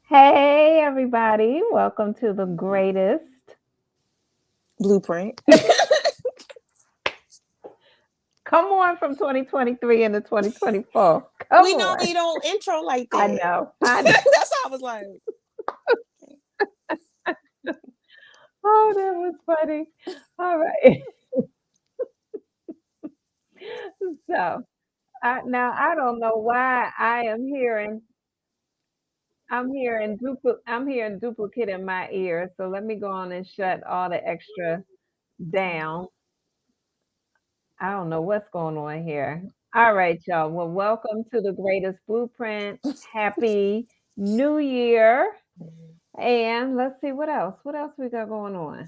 Hey, everybody. Welcome to the greatest. Blueprint. Come on from 2023 into 2024. Come We on. normally don't intro like I that. know. I know. That's how I was like, Oh, that was funny. All right. So, now I don't know why I'm hearing duplicate in my ear. So let me go on and shut all the extra down. I don't know what's going on here. All right, y'all. Well, welcome to the greatest blueprint. Happy New Year. And let's see what else. What else we got going on?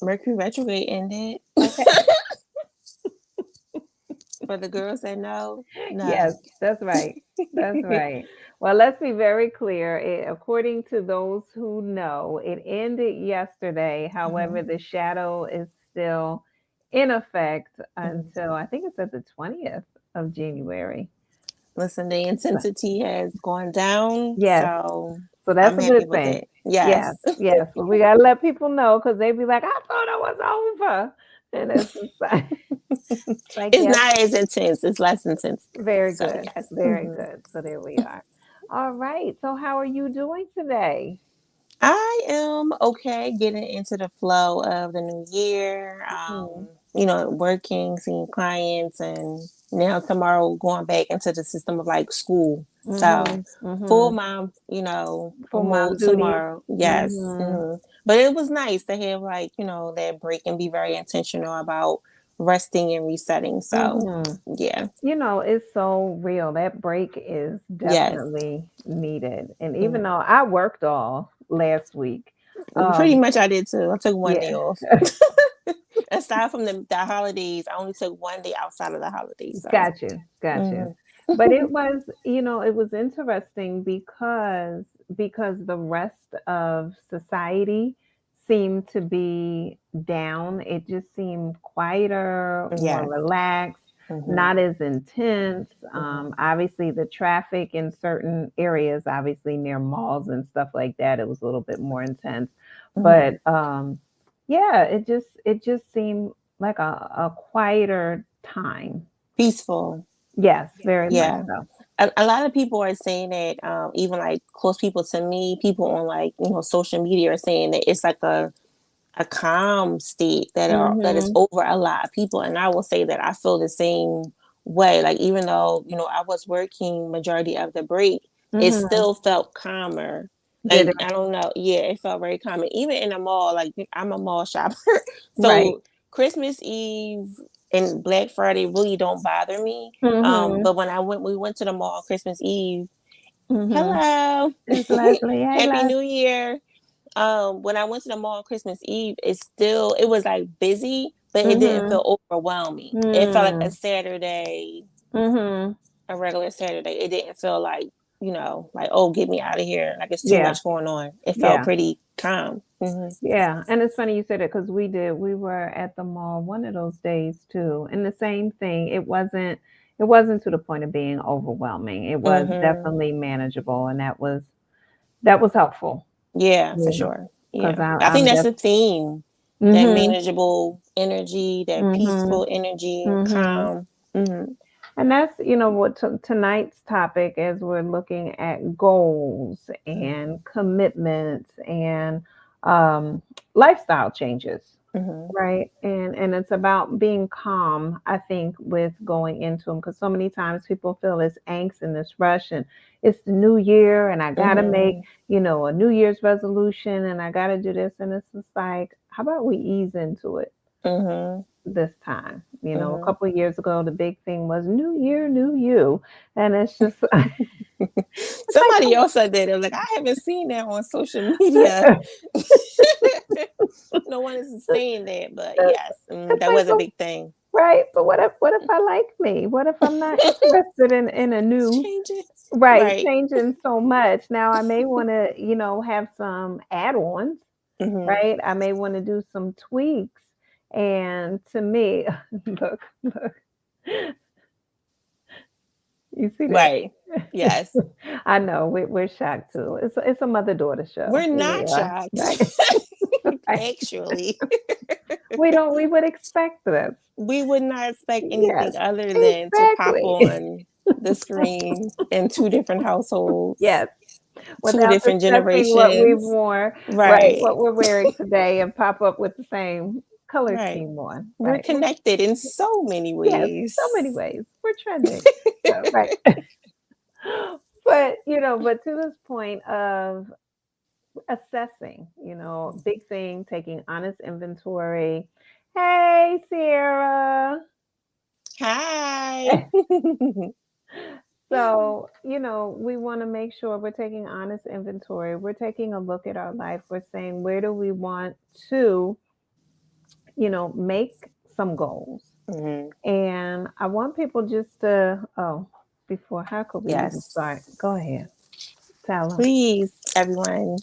Mercury retrograde ended. Okay. But the girl said no, Yes, no. that's right. That's right. Well, let's be very clear. According to those who know, it ended yesterday. However, Mhm, the shadow is still in effect mhm. until I think it's at the 20th of January. Listen, the So, intensity has gone down, yes. so So that's I'm a happy good with thing. it. Yes, Yes. yes. But we gotta let people know because they be like, I thought it was over. And it's just like, like, It's yes, not as intense, it's less intense. very So, good. yes. Very good. So there we are. All right. So how are you doing today? I am okay getting into the flow of the new year. Hmm. Working, seeing clients, and now tomorrow going back into the system of like school. So Mm-hmm. full Mm-hmm. mom, Full mom mode duties. tomorrow. Yes. Mm-hmm. But it was nice to have like, that break and be very intentional about resting and resetting. So Mm-hmm. yeah. It's so real. That break is Yes. definitely needed. And even Mm. though I worked all last week, Pretty um, much I did too. I took one day yeah. off. Aside from the holidays, I only took one day outside of the holidays. So, Got you, got you. mhm. But it was interesting because the rest of society seemed to be down. It just seemed quieter, more Yeah. relaxed, Hmm. not as intense. Hmm. Obviously, the traffic in certain areas, obviously near malls and stuff like that, it was a little bit more intense. Hmm. But yeah, it just seemed like a quieter time. Peaceful. Yes, very much Yeah. so. A lot of people are saying that, even like close people to me, people on like, social media are saying that it's like a calm state that is Mhm. over a lot of people. And I will say that I feel the same way. Like even though, I was working majority of the break, it Mhm. still felt calmer. Did Like it? I don't know. Yeah, it felt very calm. And even in the mall, like I'm a mall shopper. Right. So Christmas Eve and Black Friday really don't bother me. Mhm. But when we went to the mall Christmas Eve. Mhm. Hello. It's Leslie. Hey, Happy Les. New Year. When I went to the mall Christmas Eve, it was like busy, but it didn't Mhm. feel overwhelming. It felt like a Mm. Saturday, Mhm. a regular Saturday. It didn't feel like, like, oh, get me out of here. Like it's too Yeah. much going on. It felt Yeah. pretty calm. Yeah. And it's funny you said it because we did. We were at the mall one of those days too, and the same thing. It wasn't to the point of being overwhelming. It was Hmm. definitely manageable, and that was helpful. Yeah, for You know, sure. because Yeah. I I'm think that's def. the theme. That Mhm. manageable energy, that Mhm. peaceful energy, Mhm. calm. Hmm. And that's, what tonight's topic is we're looking at goals and commitments and um, lifestyle changes, Hmm. right? And it's about being calm, I think, with going into them because so many times people feel this angst and this rush, and it's the new year, and I got to make, Hmm. a New Year's resolution, and I got to do this. And it's just like, how about we ease into it? Hmm. This time. A Hmm. couple of years ago, the big thing was New Year, New You, and it's just it's like, Somebody else said that. I was like, I haven't seen that on social media. No one is saying that, but yes, it's that like, was a big thing. right. But what if I like me? What if I'm not interested in a new Change it. right Right. changing so much? Now I may want to have some add-ons, Hmm. right? I may want to do some tweaks. And to me, look, look. You see that? Right. Yes. I know we're shocked too. It's a mother daughter show. We're Here we not are, shocked. right? Right. Actually, We would expect this. we would not expect Yes, anything other than to pop exactly. on the screen in two different households, Yes, two without different discussing what we generations. wore, right? Right. What we're wearing today, and pop up with the same color Right. scheme on, We're right? connected in so many Yes, so ways. many ways. We're trending. So, right. But, but to this point of assessing, big thing, taking honest inventory. Hey, Sierra. Hi. So, we want to make sure we're taking honest inventory. We're taking a look at our life. We're saying, where do we want to, make some goals? Mhm. And I want people just to, before, how could we even Yes. start? Go ahead. Tell them. Please, everyone,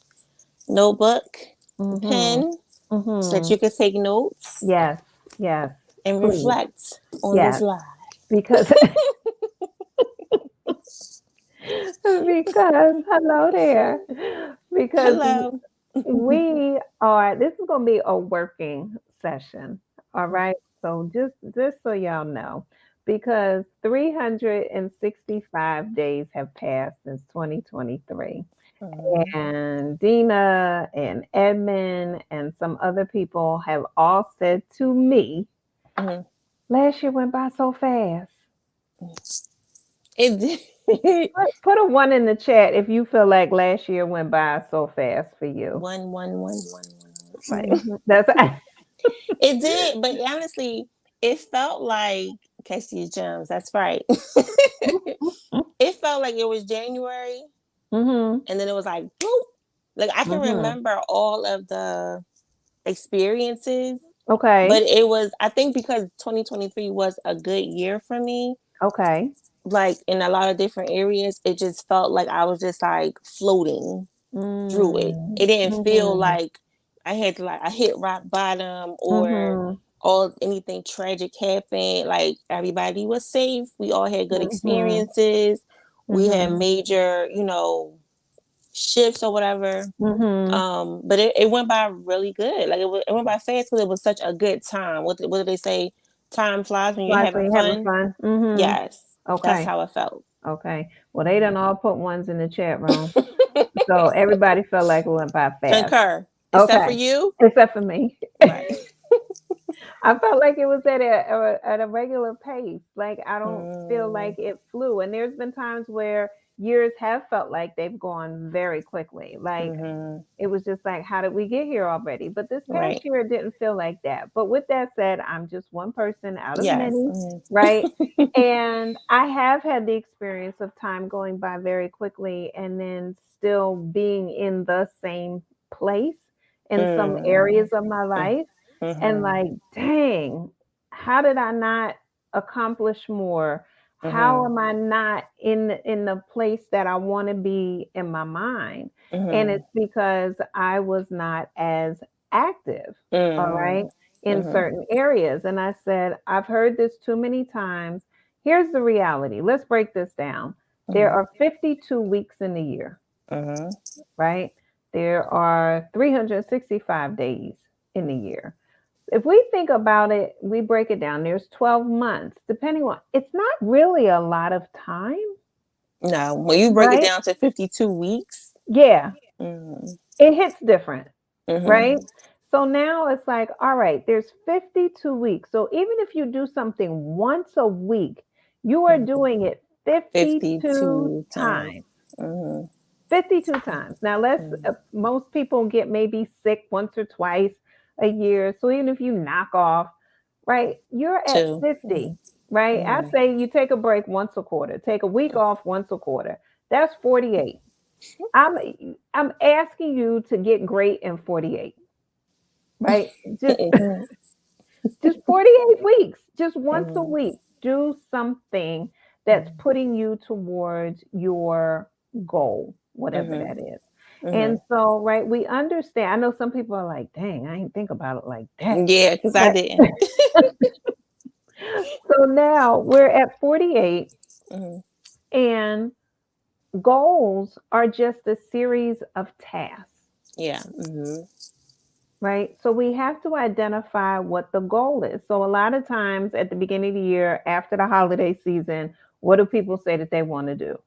notebook, Mm-hmm. pen, so that Mm-hmm. you can take notes Yes. Yes. and Please. reflect on this Yes. live. Because because hello there. Because Hello. we are this is going to be a working session. All right? So just so y'all know, because 365 days have passed since 2023. Mhm. And Deana and Edmund and some other people have all said to me, Mhm. last year went by so fast. It did. Put a one in the chat if you feel like last year went by so fast for you. One. That's It did, but honestly, it felt like Casey Jones. That's right. It felt like it was January, mm-hmm, and then it was like boop. Like I can mm-hmm. remember all of the experiences, Okay, but it was I think because 2023 was a good year for me. okay. Like in a lot of different areas, it just felt like I was just like floating through it. Mm, It didn't feel mm-hmm, like I had to like I hit rock bottom or mm-hmm, all anything tragic happened. Like everybody was safe. We all had good mm-hmm, experiences. We had mm-hmm, major, shifts or whatever. mm-hmm. But it went by really good. Like it went by fast because it was such a good time. What did they say? Time flies when you're Flies having when you're having fun. fun. Mm-hmm. Yes, that's Okay, how it felt. okay. Well, they done all put ones in the chat room, so everybody felt like it went by fast. Concur, except for Okay, you. except for me. Right. I felt like it was at a regular pace. Like I don't feel Mm, like it flew. And there's been times where years have felt like they've gone very quickly. Like mm-hmm. it was just like, how did we get here already? But this past Right. year, it didn't feel like that. But with that said, I'm just one person out of Yes. many, right? And I have had the experience of time going by very quickly and then still being in the same place in some Mm, areas of my life. And mm-hmm. like, dang, how did I not accomplish more? How Mm-hmm. am I not in the place that I want to be in my mind? And Mm-hmm. it's because I was not as active, all right, Mm, in mm-hmm. certain areas. And I said, I've heard this too many times. Here's the reality. Let's break this down. There Mm-hmm. are 52 weeks in the year, Mm-hmm. right? There are 365 days in the year. If we think about it, we break it down. There's 12 months, depending on, it's not really a lot of time, No, when you break it right? down to 52 weeks, Yeah, mm-hmm. it hits different, Mm-hmm. right? So now it's like, all right, there's 52 weeks. So even if you do something once a week, you are Mm-hmm. doing it 52 52 times. times. Mm-hmm. 52 times. Now, most people get maybe sick once or twice a year. So even if you knock off, right, you're at 2. 50, right? I Mm-hmm. say you take a break once a quarter, take a week off once a quarter. That's 48. I'm I'm asking you to get great in 48, right? Just Mm-hmm. just 48 weeks, just once a Mm-hmm. week. Do something that's putting you towards your goal, whatever Mm-hmm. that is. Mm-hmm. And so, right, we understand. I know some people are like, dang, I didn't think about it like that. Yeah, because I But didn't. so now we're at 48. Mm-hmm. And goals are just a series of tasks, Yeah. Mm-hmm. right? So we have to identify what the goal is. So a lot of times at the beginning of the year, after the holiday season, what do people say that they want to do?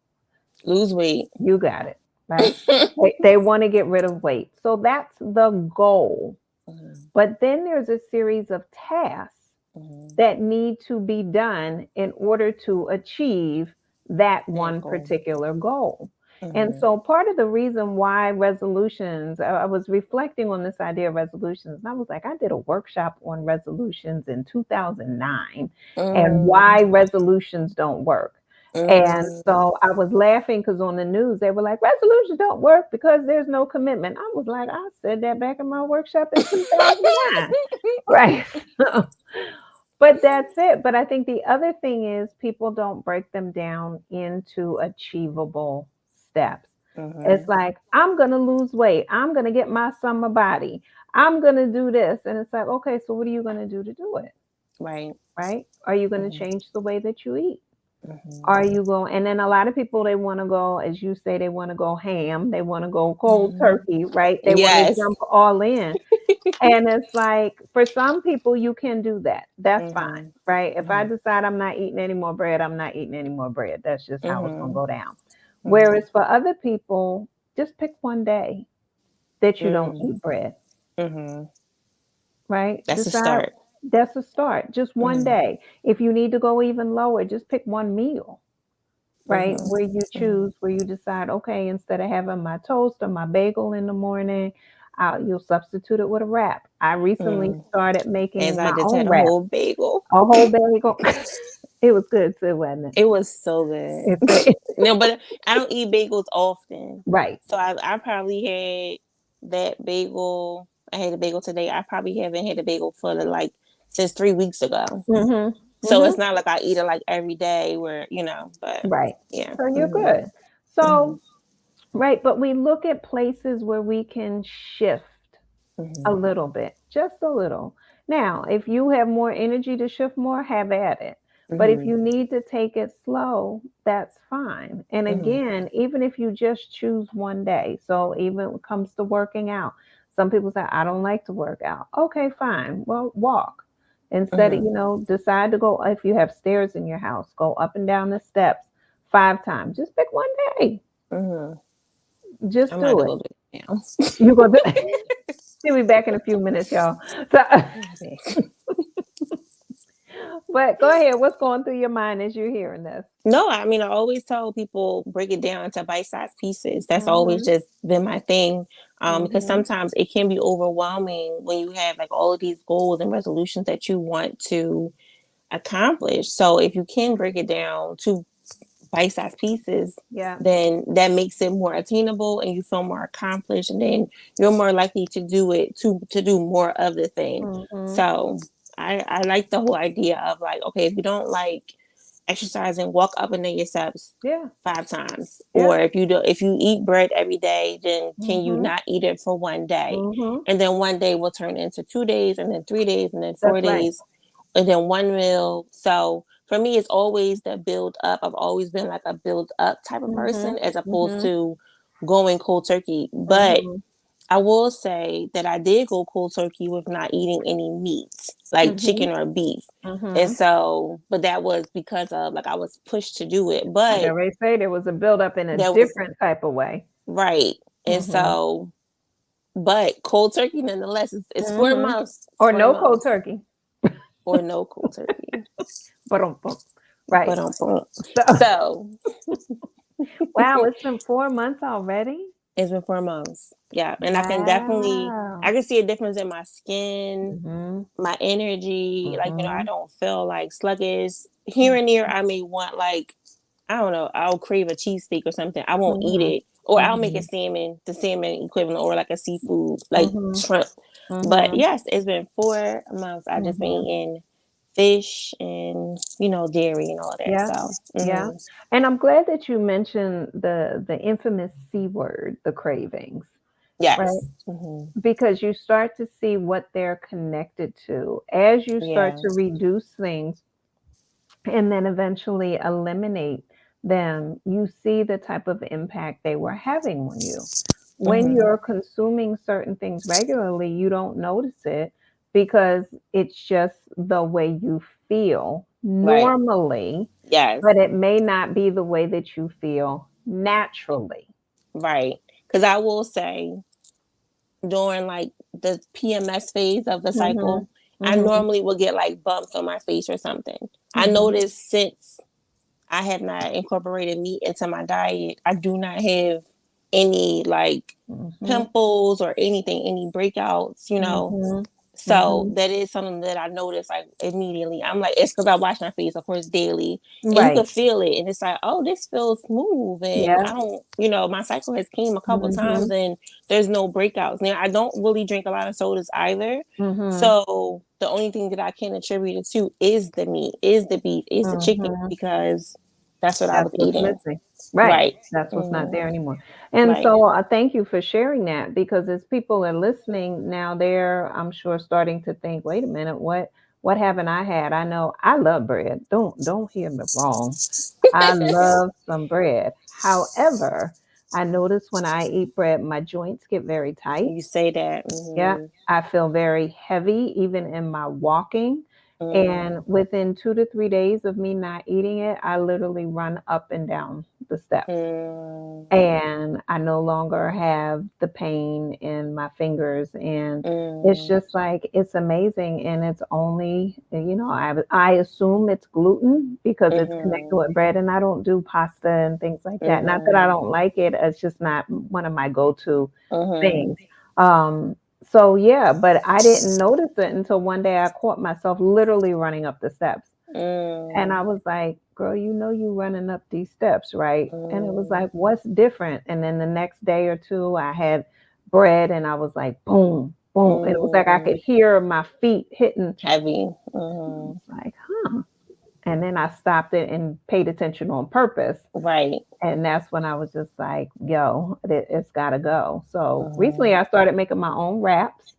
Lose weight. You got it, right? They want to get rid of weight. So that's the goal. Mm-hmm. But then there's a series of tasks Mm-hmm. that need to be done in order to achieve that That one goal. particular goal. And Mm-hmm. so, part of the reason why resolutions, I was reflecting on this idea of resolutions, and I was like, I did a workshop on resolutions in 2009 and Mm-hmm. why resolutions don't work. And Mm-hmm. so I was laughing because on the news they were like, resolutions don't work because there's no commitment. I was like, I said that back in my workshop in 2009. Right. But that's it. But I think the other thing is people don't break them down into achievable steps. It's Mm-hmm. like, I'm going to lose weight. I'm going to get my summer body. I'm going to do this. And it's like, okay, so what are you going to do to do it? Right. Right? Are you going to Mm-hmm. change the way that you eat? Are Mm-hmm. you going? And then a lot of people, they want to go, as you say, they want to go ham. They want to go cold Mm-hmm. turkey, right? They want to Yes. jump all in. And it's like, for some people, you can do that. That's fine, Mm-hmm. right? If I Mm-hmm. decide I'm not eating any more bread, I'm not eating any more bread. That's just how it's going to Mm-hmm. go down. Mm-hmm. Whereas for other people, just pick one day that you don't Mm-hmm. eat bread, Mm-hmm. right? That's a Decide start. that's a start. Just one Mm-hmm. day. If you need to go even lower, just pick one meal, right? Mm-hmm. Where you Mm-hmm. choose, where you decide, okay, instead of having my toast or my bagel in the morning, you'll substitute it with a wrap. I recently Mm. started As making I my just own had a wrap, whole bagel. a whole bagel. It was good too, wasn't it? It was so good. It's good. No, but I don't eat bagels often. Right. So I probably had that bagel. I had a bagel today. I probably haven't had a bagel for like since 3 weeks ago. Mhm. So it's Mhm. not like I eat it like every day where, but Right. yeah. So you're Mm-hmm. good. Mm-hmm. So, right, but we look at places where we can shift a Mm-hmm. little bit, just a little. Now, if you have more energy to shift more, have at it. But if Mm-hmm. you need to take it slow, that's fine. And Mm-hmm. again, even if you just choose one day, so even when it comes to working out, some people say, I don't like to work out. Okay, fine. Well, walk. Instead of, Mm-hmm. decide to go, if you have stairs in your house, go up and down the steps 5 times. Just pick one day. Mm-hmm. Just I'm about do to it. go do it now. You go do She'll be back in a few minutes, y'all. So, Okay. but go ahead. What's going through your mind as you're hearing this? No, I mean, I always tell people break it down into bite-sized pieces. That's always Mhm. just been my thing. Because Mhm. sometimes it can be overwhelming when you have like all of these goals and resolutions that you want to accomplish. So if you can break it down to bite-sized pieces, Yeah. then that makes it more attainable and you feel more accomplished, and then you're more likely to do it to do more of the thing. Mhm. So I like the whole idea of like, okay, if you don't like exercising, walk up and down your steps Yeah. 5 times. Yeah. Or if you eat bread every day, then can you Mhm. not eat it for one day? Mhm. And then one day will turn into 2 days, and then 3 days, and then four That's right. days, and then one meal. So for me, it's always the build up. I've always been like a build up type of person Mhm. as opposed Mhm. to going cold turkey. But Mhm. I will say that I did go cold turkey with not eating any meat, like Mhm. chicken or beef. And Mhm. so, but that was because of like I was pushed to do it. I But already say there was a buildup in a there was different type of way. right. And Mhm. so, but cold turkey nonetheless is four Mhm. months. It's Or 4 no cold months. turkey. Or no cold turkey. But right. But So, so wow, it's been 4 months already. it's been 4 months. Yeah. And I Wow. can see a difference in my skin, Mhm. my energy. Like, I Mhm. don't feel like sluggish. Here and there, I may want like, I don't know, I'll crave a cheesesteak or something. I won't eat Mhm. it. Or I'll make a Mhm. the salmon equivalent, or like a seafood, like Mhm. shrimp. But Mhm. yes, it's been 4 months. I've just been Mhm. eating fish and, dairy and all that. Yeah. So, Yeah. And I'm glad that you mentioned the infamous C word, the cravings, right? yes. Hmm. Because you start to see what they're connected to as you start Yeah. to reduce things and then eventually eliminate them, you see the type of impact they were having on you. When Mm-hmm. you're consuming certain things regularly, you don't notice it because it's just the way you feel Right. normally, Yes. but it may not be the way that you feel naturally. Right. Because I will say, during like the PMS phase of the Mhm. cycle, I Mhm. normally will get like bumps on my face or something. I Mhm. noticed since I have not incorporated meat into my diet, I do not have any like Mhm. pimples or anything, any breakouts. Mhm. So Mhm. that is something that I noticed like immediately. I'm like, it's because I wash my face, of course, daily, and you Right. can feel it, and it's like, oh, this feels smooth, and Yeah. I don't, my cycle has came a couple times, Mhm. and there's no breakouts. Now I don't really drink a lot of sodas either, Mhm. so the only thing that I can attribute it to is the meat, is the beef, is the chicken, Mhm. because that's what I That's was what's eating. missing. Right. Right. That's what's not Mm-hmm. there anymore. And Right. so thank you for sharing that because as people are listening now, they're, I'm sure, starting to think, wait a minute, what haven't I had? I know I love bread. Don't hear me wrong. I love some bread. However, I notice when I eat bread, my joints get very tight. You say that. Yeah, Mm-hmm. I feel very heavy even in my walking. Mm. And within 2 to 3 days of me not eating it, I literally run up and down the steps. Mm. And I no longer have the pain in my fingers. And it's Mm. just like, it's amazing. And it's only, I assume it's gluten because it's connected Mhm. with bread. And I don't do pasta and things like that. Not that I Mhm. don't like it, it's just not one of my go to Mhm. things. Um, so yeah, but I didn't notice it until one day I caught myself literally running up the steps. And I Mm. was like, girl, you know you running up these steps, right? And it was Mm. like, what's different? And then the next day or two I had bread and I was like, boom, boom. And it was like I could Mm. hear my feet hitting. Heavy. I Mhm. was like, huh. And then I stopped it and paid attention on purpose. Right. And that's when I was just like, yo, it's got to go. So recently Mhm. I started making my own wraps.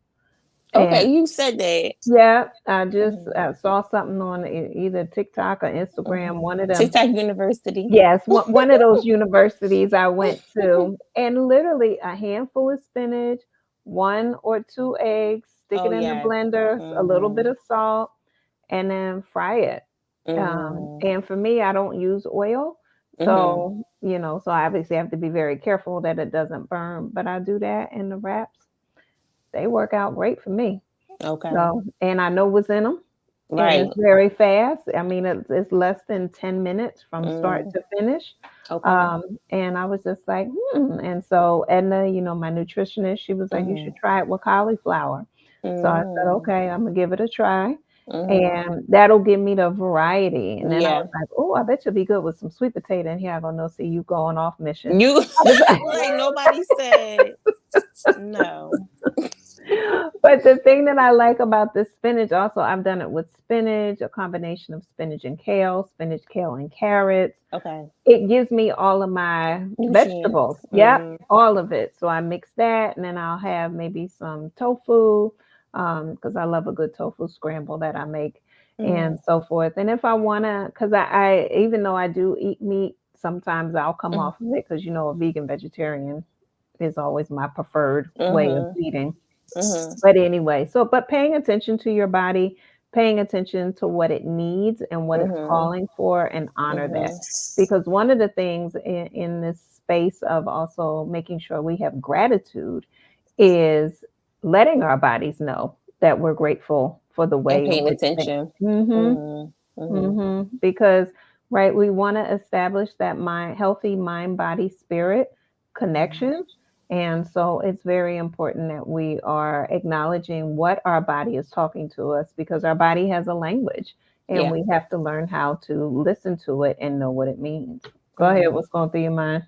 Okay, And you said that. yeah, I just Mhm. saw something on either TikTok or Instagram, Mhm. one of them. TikTok University. Yes, one of those universities I went to, and literally a handful of spinach, 1 or 2 eggs, stick Oh it in the yes. blender, a little bit Mhm. of salt, and then fry it. Mhm. And for me, I don't use oil. Mhm. So I obviously have to be very careful that it doesn't burn, but I do that in the wraps. They work out great for me. Okay. So, and I know what's in them, and Right. it's very fast. I mean, it's less than 10 minutes from start Mm. to finish. Okay. And I was just like, hmm. And so Edna, my nutritionist, she was like, you should Mhm. try it with cauliflower. So I said, Mm. okay, I'm gonna give it a try. Mhm. And that'll give me the variety. And then I was Yeah. like, oh, I bet you'll be good with some sweet potato. And here I go, no, see you going off mission. You I was like nobody said no. But the thing that I like about the spinach, also, I've done it with spinach, a combination of spinach, kale, and carrots. Okay. It gives me all of my Nutrients. vegetables. Yep, Mhm. all of it. So I mix that, and then I'll have maybe some tofu, because I love a good tofu scramble that I make, and Mhm. so forth. And if I wanna, because I even though I do eat meat, sometimes I'll come Mhm. off of it because a vegan vegetarian is always my preferred way of Mhm. eating. Mhm. But anyway, but paying attention to your body, paying attention to what it needs and what it's Mhm. calling for, and honor that. Mhm. Because one of the things in this space of also making sure we have gratitude is letting our bodies know that we're grateful for the And way in paying which they. attention. Mm-hmm. Mhm. Mhm. Mm-hmm. Because, right, we want to establish that healthy mind, body, spirit Mhm. connection. And so it's very important that we are acknowledging what our body is talking to us because our body has a language and Yeah. we have to learn how to listen to it and know what it means. Go ahead. Mhm. What's going through your mind?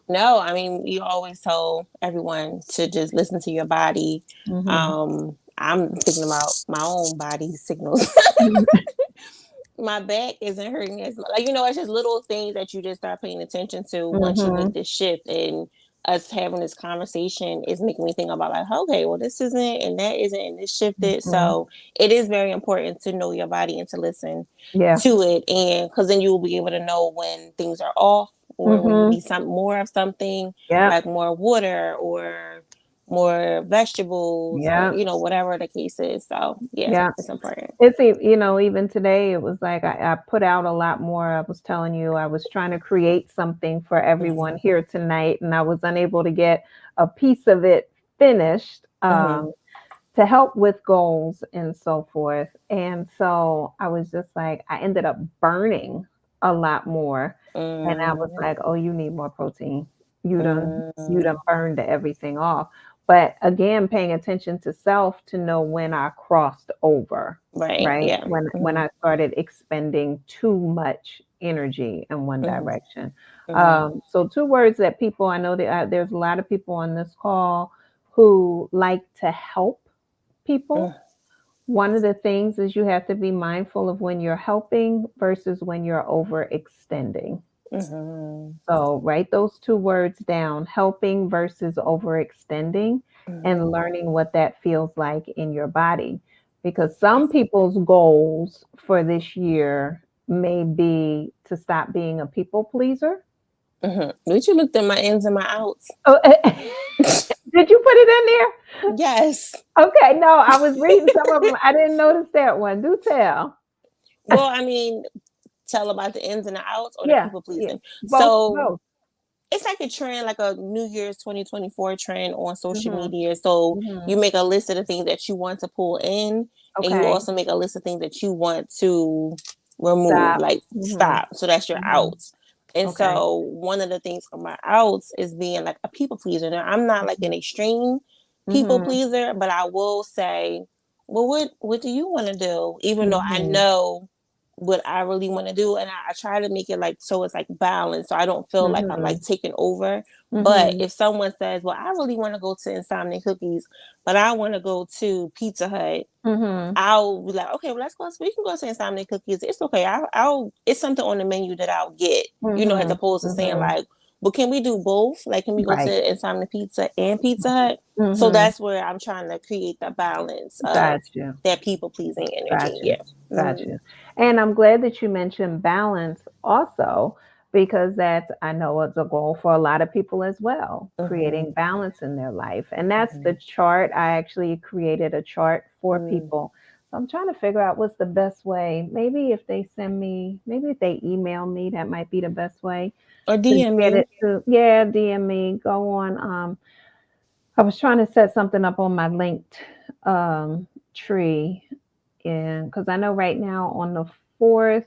No, I mean, you always tell everyone to just listen to your body. Mm-hmm. I'm thinking about my own body signals. My back isn't hurting as much. Like, it's just little things that you just start paying attention to once you Mm-hmm. make this shift. And us having this conversation is making me think about like, okay, well, this isn't and that isn't and this shifted. Mhm. So it is very important to know your body and to listen Yeah. to it, and because then you will be able to know when things are off or when you Mhm. need some more of something, Yep. like more water or more vegetables or Yep. whatever the case is. So yeah, Yeah. it's important. Even today, it was like I put out a lot more. I was telling you, I was trying to create something for everyone Mm-hmm. here tonight, and I was unable to get a piece of it finished. Mm-hmm. To help with goals and so forth. And so I was just like, I ended up burning a lot more. And I was Mm-hmm. like, oh, you need more protein. You Mm-hmm. done burned everything off. But again, paying attention to self to know when I crossed over, Right. right? Yeah. When Mm-hmm. I started expending too much energy in one Mm-hmm. direction. Mm-hmm. So two words that people I know that there's a lot of people on this call who like to help people. One of the things is you have to be mindful of when you're helping versus when you're overextending. Mm-hmm. So write those two words down, helping versus overextending, and Mm-hmm. learning what that feels like in your body. Because some people's goals for this year may be to stop being a people pleaser. Mm-hmm. Did you look at my ins and my outs? Oh, did you put it in there? Yes. Okay, no, I was reading some of them. I didn't notice that one. Do tell. Well, I mean, tell about the ins and the outs or the Yeah, people yeah. pleasing. Both, So both. it's like a trend, like a New Year's 2024 trend on social Mhm, media. So you mhm. make a list of the things that you want to pull in, and you Okay. also make a list of things that you want to remove, Stop. like Mhm, stop. So that's your mhm. outs. And Okay. so one of the things for my outs is being like a people pleaser. Now I'm not like an extreme people Mhm, pleaser, but I will say, well, what do you want to do? Even though I mhm, know what I really want to do, and I try to make it like so it's like balanced, so I don't feel like I'm like mhm, taking over. But mhm, if someone says, "Well, I really want to go to Insomnia Cookies, but I want to go to Pizza Hut," mhm, I'll be like, "Okay, well, let's go. We can go to Insomnia Cookies. It's okay. I'll it's something on the menu that I'll get. As mhm, opposed to saying mhm. like, well, can we do both? Like, can we go Right. to Insomnia Pizza and Pizza Hut?" So Mhm. that's where I'm trying to create the balance of Got you. that people pleasing energy. Got you. Yeah. Got Mm-hmm. you. And I'm glad that you mentioned balance also, because that's, I know it's a goal for a lot of people as well, Mm-hmm. creating balance in their life. And that's the Mm-hmm. chart. I actually created a chart for Mm-hmm. people. So I'm trying to figure out what's the best way. Maybe if they email me, that might be the best way Or to DM get me. it to, yeah, DM me, go on. I was trying to set something up on my linked tree, and because I know right now on fourth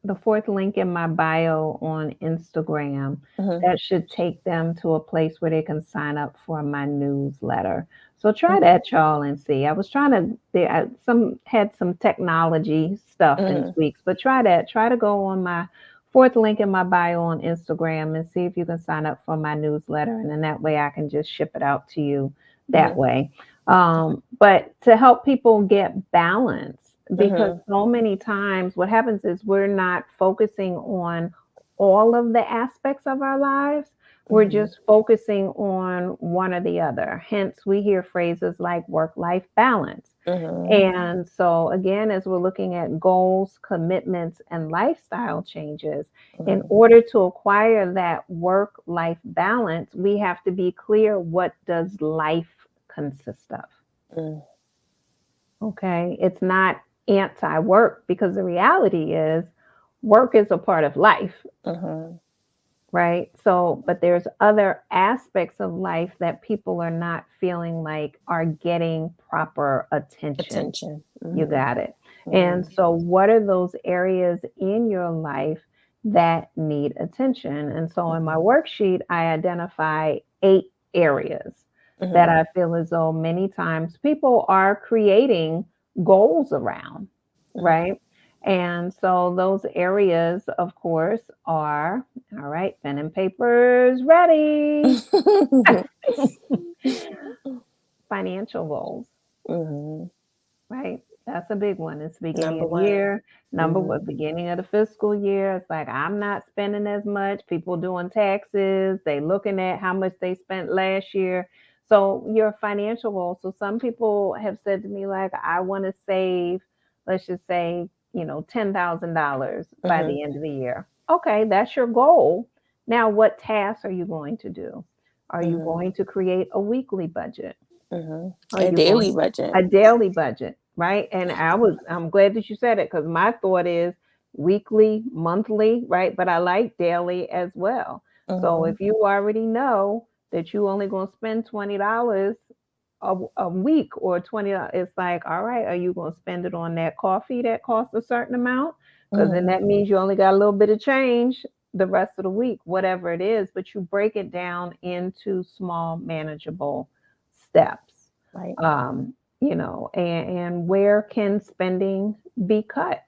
the fourth link in my bio on Instagram, Mm-hmm. that should take them to a place where they can sign up for my newsletter. So try Okay. that, y'all, and see. I was trying to some had some technology stuff and Mm-hmm. tweaks, but try that. Try to go on my fourth link in my bio on Instagram and see if you can sign up for my newsletter, and then that way I can just ship it out to you that Mm-hmm. way. But to help people get balance, because Mm-hmm. so many times what happens is we're not focusing on all of the aspects of our lives. We're Mm-hmm. just focusing on one or the other. Hence, we hear phrases like work life balance. Mm-hmm. And so, again, as we're looking at goals, commitments, and lifestyle changes, in Mm-hmm. order to acquire that work life balance, we have to be clear, what does life consist of? Okay. It's not anti work, because the reality is work is a part of life, Mm-hmm. right? So, but there's other aspects of life that people are not feeling like are getting proper attention. Attention. You Mm-hmm. got it. And Mm-hmm. so, what are those areas in your life that need attention? And so, in my Mm-hmm. worksheet, I identify 8 areas that Mm-hmm. I feel as though many times people are creating goals around, right? And so, those areas, of course, are, all right, pen and papers ready, financial goals, Mm-hmm. right? That's a big one. It's the beginning Number of the one. year, number Mm-hmm. what beginning of the fiscal year. It's like I'm not spending as much. People doing taxes, they looking at how much they spent last year. So your financial goal. So some people have said to me like, I want to save, let's just say, $10,000 by Mm-hmm. the end of the year. Okay, that's your goal. Now, what tasks are you going to do? Are you Mm-hmm. going to create a weekly budget? Mm-hmm. Are A you daily going budget. a daily budget, right? And I'm glad that you said it because my thought is weekly, monthly, right? But I like daily as well. So Mm-hmm. if you already know that you only going to spend $20 a week or 20, it's like, all right, are you going to spend it on that coffee that costs a certain amount? Because then Mm-hmm. that means you only got a little bit of change the rest of the week, whatever it is. But you break it down into small, manageable steps. Right. And where can spending be cut?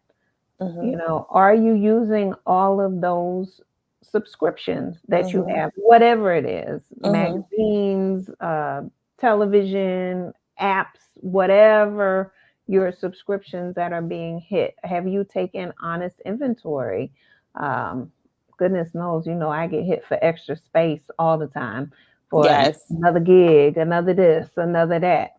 Mm-hmm. Are you using all of those subscriptions that you Mm-hmm. have, whatever it is, Mm-hmm. magazines, television, apps, whatever your subscriptions that are being hit? Have you taken honest inventory? Um, Goodness knows, I get hit for extra space all the time for Yes. another gig, another this, another that.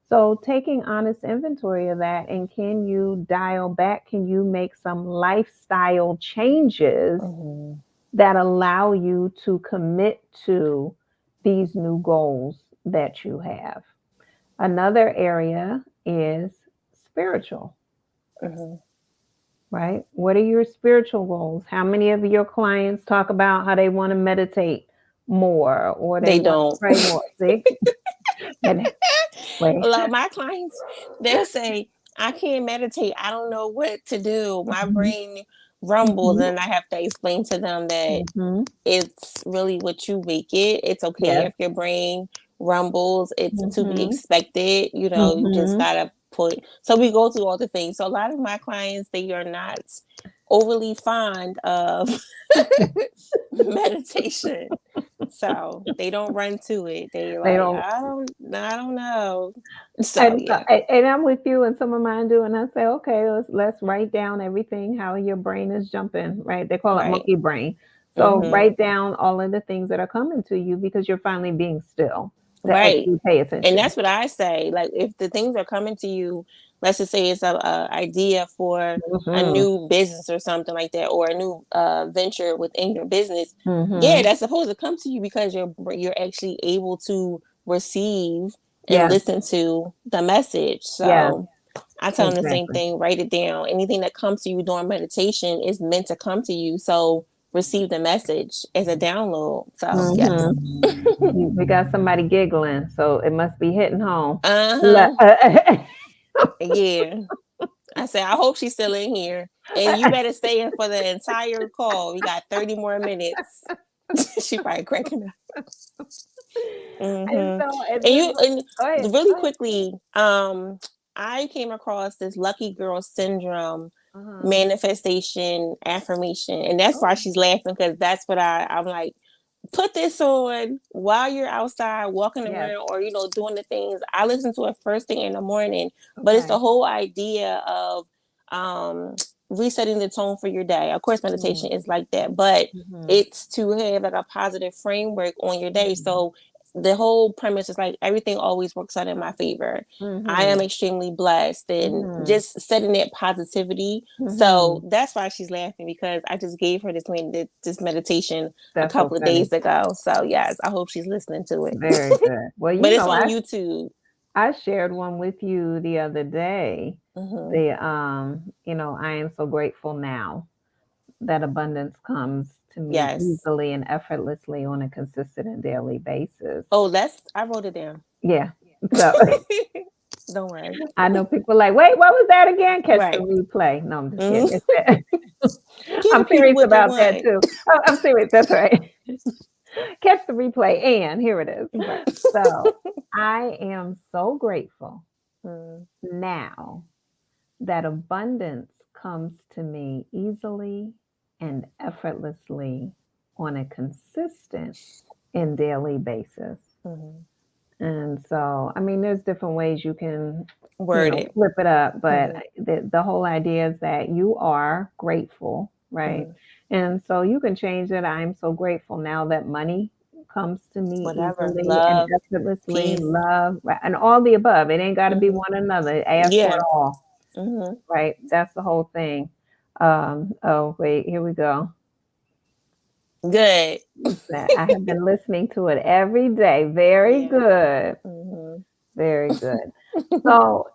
So taking honest inventory of that, and can you dial back? Can you make some lifestyle changes Mm-hmm. that allow you to commit to these new goals that you have? Another area is spiritual, Mm-hmm. right? What are your spiritual goals? How many of your clients talk about how they want to meditate more or they They want to don't. pray more? See? And A wait. lot of my clients, they'll say, I can't meditate. I don't know what to do. My Mhm, brain rumbles. mhm, And I have to explain to them that mhm. it's really what you make it. It's okay Yes. if your brain rumbles. It's to be Mhm. expected. You just Mhm. gotta put. So we go through all the things. So a lot of my clients, they are not overly fond of meditation. So they don't run to it. They They like, don't. I don't know. So And so, yeah, and I'm with you, and some of mine do, and I say, okay, let's write down everything how your brain is jumping, right? They call it right. monkey brain. So Mm-hmm. write down all of the things that are coming to you because you're finally being still to Right. actually pay And attention. that's what I say. Like, if the things are coming to you, let's just say it's a idea for a Mhm. new business or something like that, or a new venture within your business. Yeah, Mhm. that's supposed to come to you because you're actually able to receive and Yeah. listen to the message. Yes. So I tell them the same Exactly. thing. Write it down. Anything that comes to you during meditation is meant to come to you. So receive the message as a download. So yes. Mhm. We got somebody giggling, so it must be hitting home. Uh Le- huh. Yeah. I said, I hope she's still in here. And you better stay in for the entire call. We got 30 more minutes. She probably cracking up. And Hmm. so, and And this, you and go ahead, really go ahead. quickly, I came across this lucky girl syndrome Uh-huh. manifestation affirmation. And that's why Oh, she's laughing, because that's what I'm like, put this on while you're outside walking yes. around, or doing the things. I listen to it first thing in the morning. But it's Okay. the whole idea of um resetting the tone for your day. Of course meditation Mm. is like that, but Mhm. it's to have like a positive framework on your day. Mhm. So the whole premise is like everything always works out in my favor. I am Mhm. extremely blessed, and Mhm. just setting that positivity. So Mhm. that's why she's laughing, because I just gave her this meditation a That's so couple of funny. days ago. So yes, I hope she's listening to it. Very good. Well, But it's on YouTube. I shared one with you the other day. Hmm. I am so grateful now that abundance comes to me Yes. easily and effortlessly on a consistent and daily basis. Oh, I wrote it down. Yeah. So Don't worry. I know people like, wait, what was that again? Catch the Right. replay. No, I'm just Hmm. kidding. It's that. Give the I'm people serious what they about that want. too. Oh, I'm serious. That's right. Catch the replay, and here it is. Right. So I am so grateful Mm, now that abundance comes to me easily and effortlessly on a consistent and daily basis. mhm, And so, I mean, there's different ways you can, Word it. flip it up, but Mm-hmm. the whole idea is that you are grateful, right? Mm-hmm. And so you can change it. I'm so grateful now that money comes to me Whatever. easily and Love, effortlessly, peace. love, right, and all the above. It ain't got to be Mm-hmm. one another. Ask for Yeah. it all, Mm-hmm. right? That's the whole thing. Oh, wait, here we go. Good. That I have been listening to it every day. Very Yeah. good. Mm-hmm. Very good. So,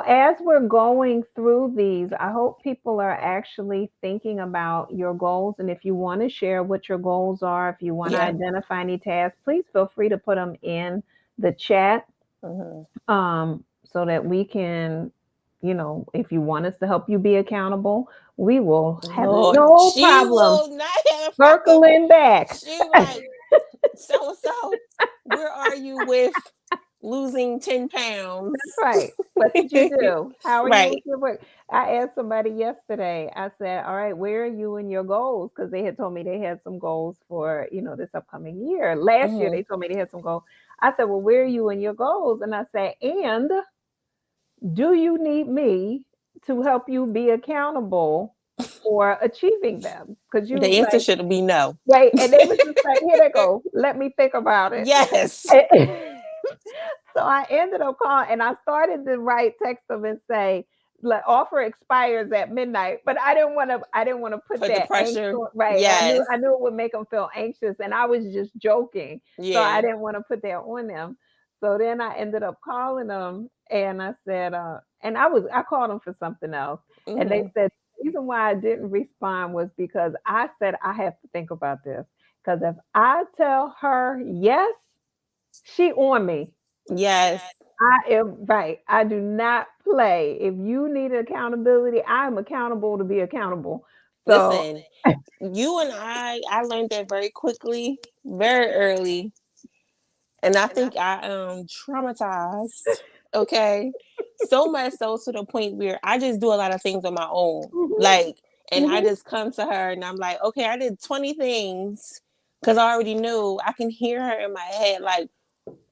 as we're going through these, I hope people are actually thinking about your goals. And if you want to share what your goals are, if you want to Yeah. identify any tasks, please feel free to put them in the chat, Mm-hmm. so that we can, if you want us to help you be accountable, we will have Lord, no she problem will not have a problem. circling back. She like, so and so, where are you with losing 10 That's pounds? right. What did you do? How are you Right. with your work? I asked somebody yesterday, I said, all right, where are you in your goals? Because they had told me they had some goals for, this upcoming year. Last year, Mm-hmm. they told me they had some goals. I said, well, where are you in your goals? And I said, and do you need me to help you be accountable for achieving them? Because The you answer like, should be no. right. And they was just like, here they go. Let me think about it. Yes. So I ended up calling and I started to write text them and say, like, offer expires at midnight, but I didn't want to put Put the that angst pressure. on, right. I knew Yes. I knew it would make them feel anxious and I was just joking. So I Yeah. didn't want to put that on them. So then I ended up calling them and I said, and I called them for something else. And they Mm-hmm. said the reason why I didn't respond was because I said I have to think about this. Because if I tell her yes, she on me. Yes. I am right. I do not play. If you need accountability, I am accountable to be accountable. So, Listen, you and I learned that very quickly, very early. And I think I am traumatized. Okay. So much so to the point where I just do a lot of things on my own. mhm, Like, and I mhm, just come to her and I'm like, okay, I did 20 things because I already knew I can hear her in my head, like,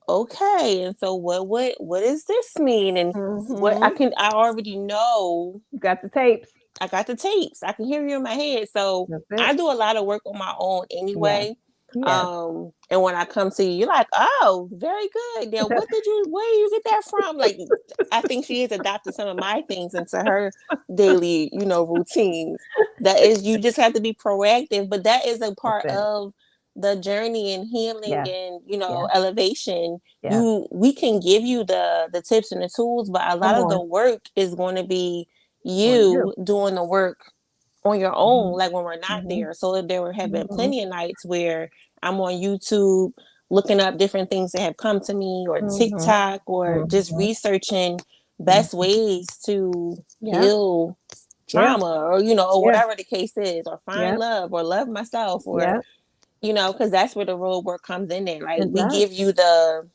okay, and so what does this mean? And what mhm. I already know. You got the tapes. I got the tapes. I can hear you in my head. So That's I it. do a lot of work on my own Yes. anyway. Yes. And when I come to you, you're like, oh, very good. Now, where did you get that from? Like, I think she has adopted some of my things into her daily, routines. That is, you just have to be proactive, but that is a That's part it. of the journey and healing Yes. and, Yes. elevation. Yes. We can give you the tips and the tools, but a lot Come of the on. work is going to be On you. you doing the work on your own, Mhm, like when we're not mhm, there. So there have been mhm, plenty of nights where I'm on YouTube looking up different things that have come to me, or mhm, TikTok, or just mhm, researching best mhm. ways to Yeah. heal Yeah. trauma, or or Yeah. whatever the case is, or find Yeah. love, or love myself, or Yeah. because that's where the road work comes in there. Like, It we does. give you the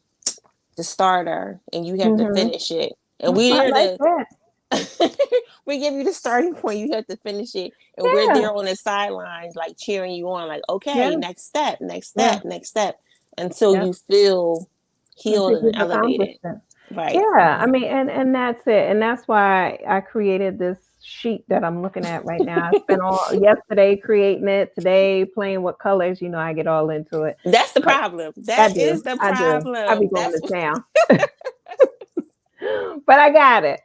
starter and you have to Mhm. finish it, and I we're like there that. to we give you the starting point. You have to finish it, and we're Yeah. there on the sidelines, like cheering you on, like, okay, Yeah. next step, next Yeah. step, next step, until Yeah. you feel healed Until and you've elevated. accomplished it. Right. Yeah, I mean, and that's it, and that's why I created this sheet that I'm looking at right now. I spent all yesterday creating it, today playing with colors. I get all into it, That's the but problem. I That do, is the I do. I be problem. going That's to town, but I got it.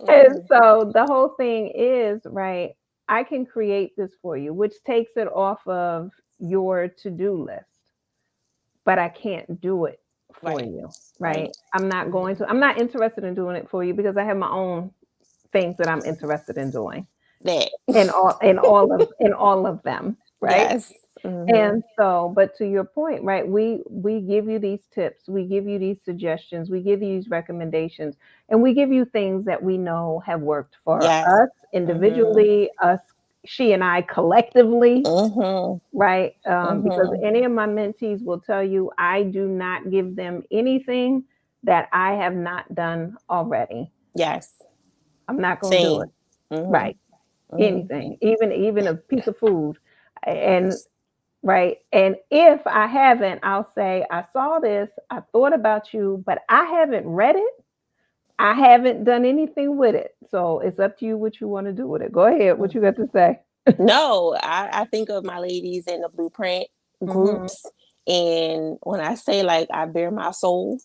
And Mhm. so the whole thing is right. I can create this for you, which takes it off of your to-do list, but I can't do it for Right. you, Right. right? I'm not interested in doing it for you because I have my own things that I'm interested in doing That. in all of them, right? Yes. Hmm. And so, but to your point, right? We give you these tips, we give you these suggestions, we give you these recommendations, and we give you things that we know have worked for Yes. us Hmm. individually, us, she and I collectively, Hmm. right? Because Hmm. any of my mentees will tell you I do not give them anything that I have not done already. Yes. I'm not going to do it. Same. Hmm. Right. Hmm. Anything, even a piece of food. And right? And if I haven't, I'll say, I saw this, I thought about you, but I haven't read it. I haven't done anything with it. So it's up to you what you want to do with it. Go ahead. What you got to say? No, I think of my ladies in the blueprint Mm-hmm. groups. And when I say like I bear my soul,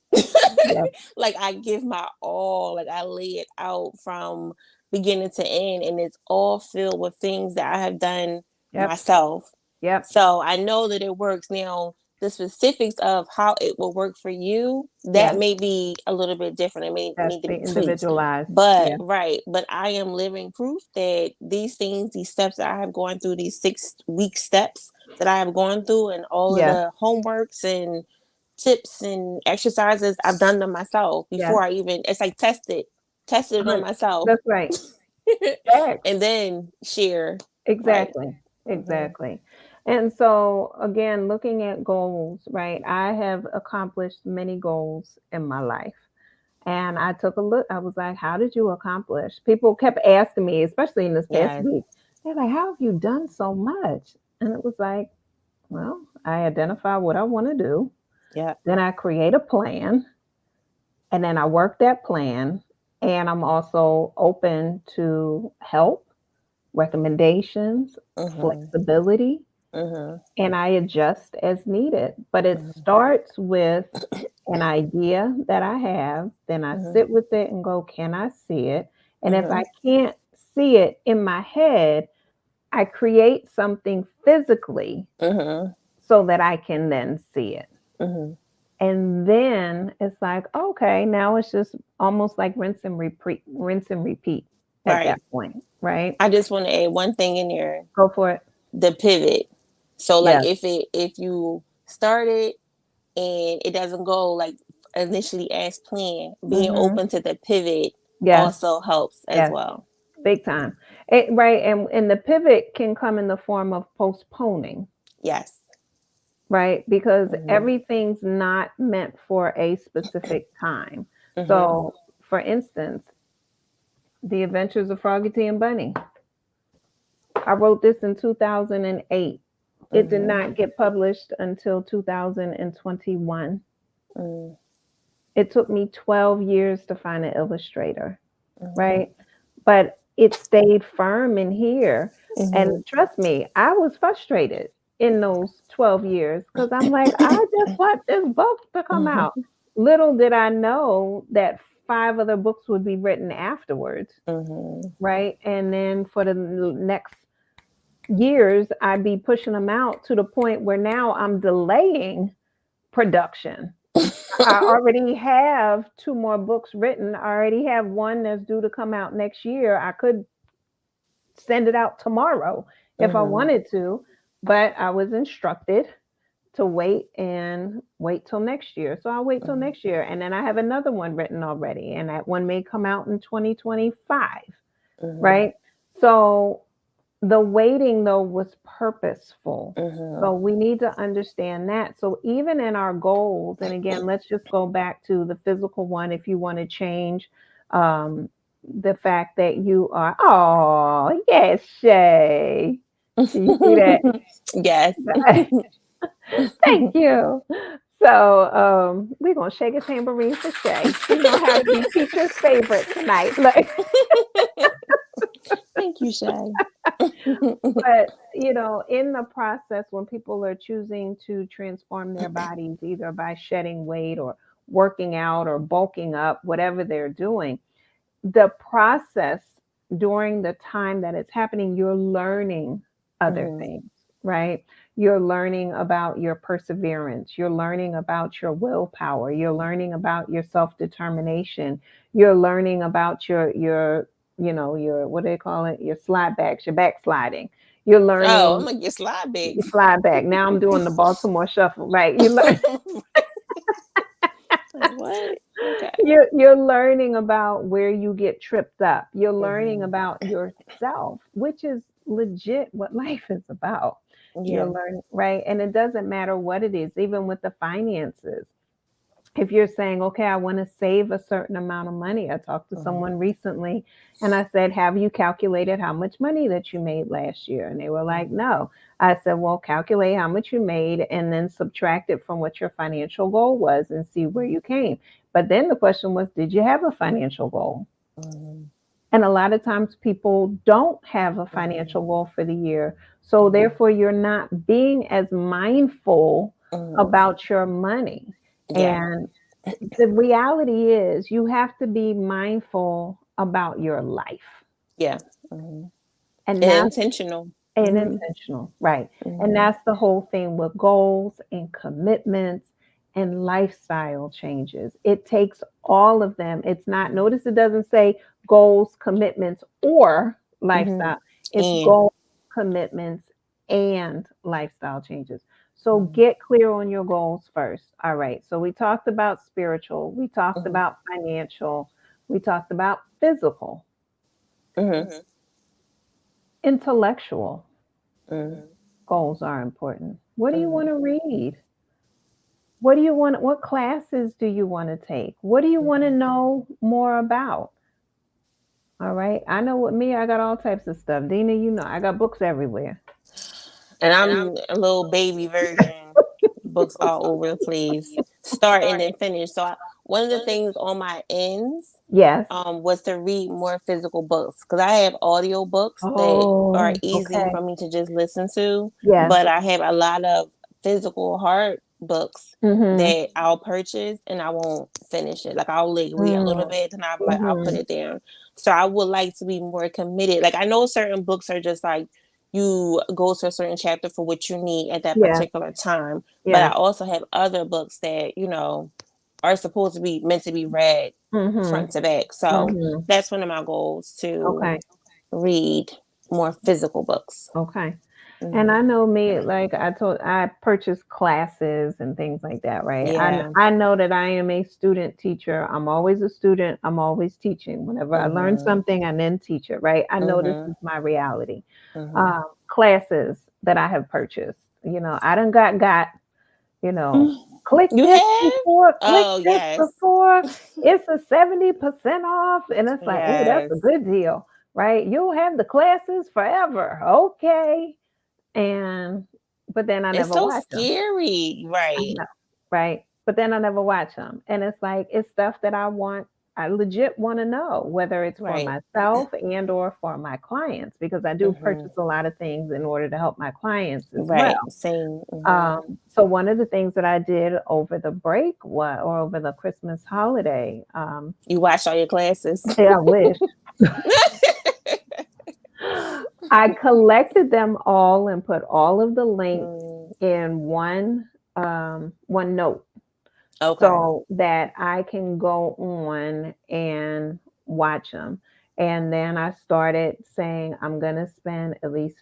Yep. like I give my all, like I lay it out from beginning to end. And it's all filled with things that I have done Yep. myself. Yep. So I know that it works. Now, the specifics of how it will work for you, that Yeah. may be a little bit different. It may That's need to the be tweaked. individualized. But Yeah. right, but I am living proof that these things, these steps that I have gone through, these 6 week steps that I have gone through, and all of Yeah. the homeworks and tips and exercises, I've done them myself Yeah. before I even, it's like tested it on myself, That's right. Facts. and then share. Right. Exactly. Mm-hmm. Exactly. And so, again, looking at goals, right? I have accomplished many goals in my life. And I took a look. I was like, how did you accomplish? People kept asking me, especially in this past Yes. week, they're like, how have you done so much? And it was like, well, I identify what I want to do. Yeah. Then I create a plan. And then I work that plan. And I'm also open to help, recommendations, Mm-hmm. flexibility, Mm-hmm. and I adjust as needed. But it starts with an idea that I have, then I Mm-hmm. sit with it and go, can I see it? And if Mm-hmm. I can't see it in my head, I create something physically Mm-hmm. so that I can then see it. Mm-hmm. And then it's like, okay, now it's just almost like rinse and repeat at Right. that point, right? I just want to add one thing in there, Go for it. the pivot. So like Yes. if you started and it doesn't go like initially as planned, being Mm-hmm. open to the pivot Yes. also helps as Yes. well. Big time. Right. And the pivot can come in the form of postponing, Yes. right? Because Mhm. everything's not meant for a specific time. Mhm. So, for instance, The Adventures of Froggy T and Bunny. I wrote this in 2008. It did Mhm. not get published until 2021. Mhm. It took me 12 years to find an illustrator, Mhm. right? But it stayed firm in here. And Mhm. trust me, I was frustrated in those 12 years because I'm like, I just want this book to come out. Mhm. Little did I know that 5 other books would be written afterwards, Mhm. right? And then for the next years, I'd be pushing them out to the point where now I'm delaying production. I already have 2 more books written. I already have one that's due to come out next year. I could send it out tomorrow if I Mhm. wanted to, but I was instructed to wait till next year. So I'll wait till Mhm. next year. And then I have another one written already, and that one may come out in 2025, Mhm. right? So the waiting, though, was purposeful. Mhm. So we need to understand that. So even in our goals, and again, let's just go back to the physical one if you want to change um, the fact that you are, oh, yes, Shay. You see that? Yes. Thank you. So we're going to shake a tambourine for Shay. She know how to be teacher's favorite tonight. Look. Thank you, Shay. But in the process, when people are choosing to transform their bodies either by shedding weight or working out or bulking up, whatever they're doing, the process during the time that it's happening, you're learning other Mhm. things, right? You're learning about your perseverance, you're learning about your willpower, you're learning about your self-determination, you're learning about your what do they call it, your slide backs, your backsliding. You're Oh, I'm learning gonna get slide big. your slide back. Now I'm doing the Baltimore shuffle, right? You learn. Like what? Okay. You're learning about where you get tripped up. You're learning Mhm. about yourself, which is legit what life is about. You're Yeah. learning, right? And it doesn't matter what it is, even with the finances. if you're saying, okay, I want to save a certain amount of money. I talked to Mhm. someone recently and I said, have you calculated how much money that you made last year? And they were like, Mhm. no. I said, well, calculate how much you made and then subtract it from what your financial goal was and see where you came. But then the question was, did you have a financial goal? Mhm. And a lot of times people don't have a Mhm. financial goal for the year. So Mhm. therefore, you're not being as mindful Mhm. about your money. Yeah. And the reality is, you have to be mindful about your life. Yeah. Mhm. And And that's intentional. and Mhm. intentional, right? And Mhm. that's the whole thing with goals and commitments and lifestyle changes. It takes all of them. It's not, Mhm. notice it doesn't say goals, commitments, or Mhm. lifestyle. It's And goals, commitments, and lifestyle changes. So mhm. get clear on your goals first. All right. So we talked about spiritual, we talked Mhm. about financial, we talked about physical, Mhm. intellectual. Mhm. Goals are important. What do you want Mhm. to read? What do you want? What classes do you want to take? What do you want to Mhm. know more about? All right. I know with me, I got all types of stuff. Dina, you know, I got books everywhere. And I'm a little baby version, books all over the place, start and then finish. So one of the things on my ends Yes. was to read more physical books because I have audio books that are Oh, easy okay. for me to just listen to, Yes. but I have a lot of physical hard books Mhm. that I'll purchase and I won't finish it. Like I'll like read a little Mm. bit and I'll be like I'll put Mhm. it down. So I would like to be more committed. Like I know certain books are just like you go to a certain chapter for what you need at that Yes. particular time, but I Yes. also have other books that are supposed to be meant to be read Mhm. front to back. So Mhm. that's one of my goals to Okay. read more physical books. Okay. And Hmm. I know me, like I purchase classes and things like that, right? Yeah. I know that I am a student teacher. I'm always a student. I'm always teaching. Whenever I learn Hmm. something, I then teach it, right? I know this Hmm. is my reality. Hmm. Classes that I have purchased, I done got, you know, click You this have? before, click Oh this yes. before. It's a 70% off, and it's like, oh, that's a Yes. good deal, right? You'll have the classes forever, okay? And but then I It's never so watch them. scary. I Right. know, right? But then I never watch them, and it's like it's stuff that I want. I legit want to know whether it's for Right. myself and or for my clients because I do Hmm. purchase a lot of things in order to help my clients as Right. well. Same. Hmm. So one of the things that I did over the break or over the Christmas holiday, You watch all your classes. yeah, I wish I collected them all and put all of the links Mm, in one note okay. so that I can go on and watch them. And then I started saying I'm going to spend at least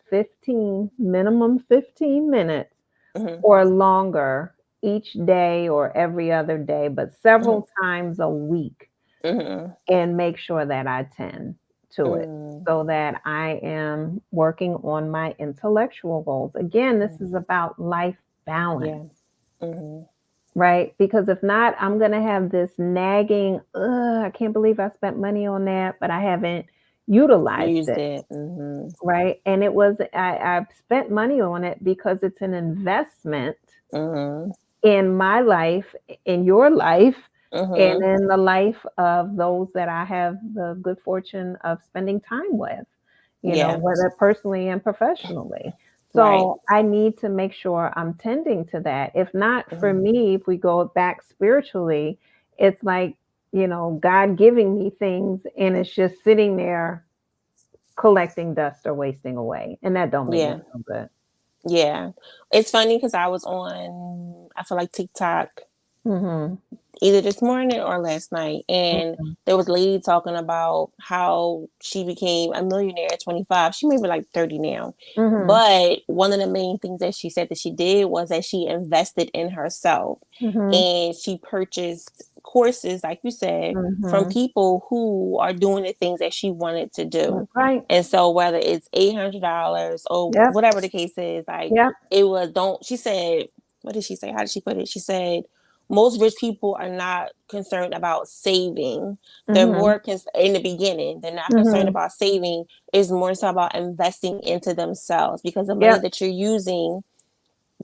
minimum 15 minutes Hmm. or longer each day or every other day, but Hmm. several times a week Hmm. and make sure that I tend to it Mm, so that I am working on my intellectual goals. Again, this is mm, about life balance, yeah. Hmm. right? Because if not, I'm going to have this nagging, ugh, I can't believe I spent money on that, but I haven't utilized Use it. that. Hmm. Right. And I've spent money on it because it's an investment Hmm. in my life, in your life, and Hmm. in the life of those that I have the good fortune of spending time with, Yeah. whether personally and professionally. Right. So I need to make sure I'm tending to that. If not for Hmm. me, if we go back spiritually, it's like, God giving me things and it's just sitting there collecting dust or wasting away. And that don't make me Yeah. feel good. Yeah. It's funny because I was on, I feel like TikTok Mhm. either this morning or last night, and Mhm. there was a lady talking about how she became a millionaire at 25. She may be like 30 now. Mhm. But one of the main things that she said that she did was that she invested in herself Mhm. and she purchased courses, like you said, from Mhm. people who are doing the things that she wanted to do. That's right. And so whether it's $800 or Yep. whatever the case is, like Yep. it was don't she said, what did she say? How did she put it? She said, most rich people are not concerned about saving. They're Mhm. more in the beginning. They're not concerned Mhm. about saving. It's more so about investing into themselves, because the money Yep. that you're using,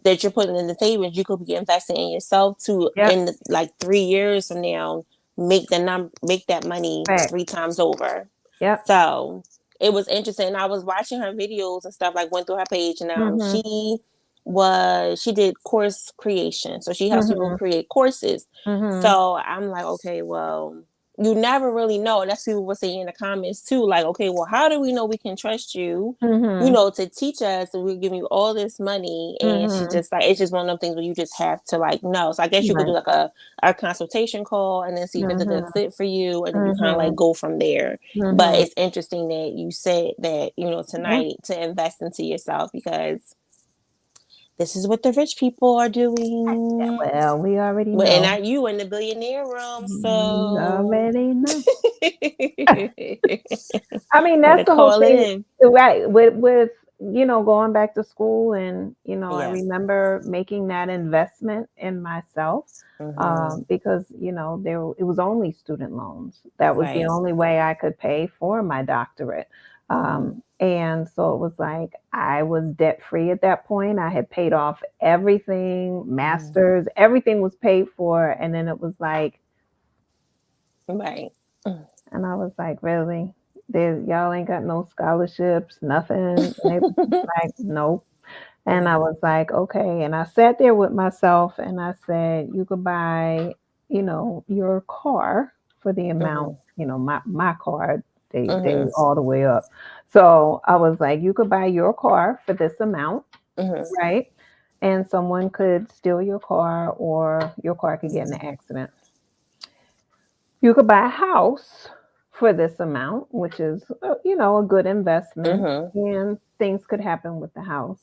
that you're putting in the savings, you could be investing in yourself to, Yep. in like 3 years from now, make that money Facts. 3 times over. Yep. So it was interesting. I was watching her videos and stuff, like went through her page, and Mhm. she did course creation. So she helps people Mhm. create courses. Mhm. So I'm like, okay, well, you never really know. And that's what people were saying in the comments too. Like, okay, well, how do we know we can trust you? Mhm. To teach us, and we're giving you all this money. And she Mhm. just like, it's just one of them things where you just have to like know. So I guess you could do Right. like a consultation call, and then see if it's a good Mhm. fit for you, and then you kind of like Mhm. go from there. But Mhm. it's interesting that you said that, Yeah. tonight, to invest into yourself, because this is what the rich people are doing. Well, we already But and know. not you in the billionaire room, We so already know. I mean, that's better the whole call it thing, in. right? With going back to school, and I Yes. remember making that investment in myself, Mm-hmm. because there it was only student loans. That was the Right. only way I could pay for my doctorate, Mm-hmm. and so it was like I was debt free at that point. I had paid off everything, Mm-hmm. masters, everything was paid for, and then it was like. Right. And I was like, really? Y'all ain't got no scholarships, nothing. And they was just like, nope. And I Mm-hmm. was like, okay. And I sat there with myself and I said, you could buy, your car for the amount, Mm-hmm. my car, they Mm-hmm. all the way up. So I was like, you could buy your car for this amount, Mm-hmm. right? And someone could steal your car or your car could get in an accident. You could buy a house for this amount, which is, a good investment, Mm-hmm. and things could happen with the house.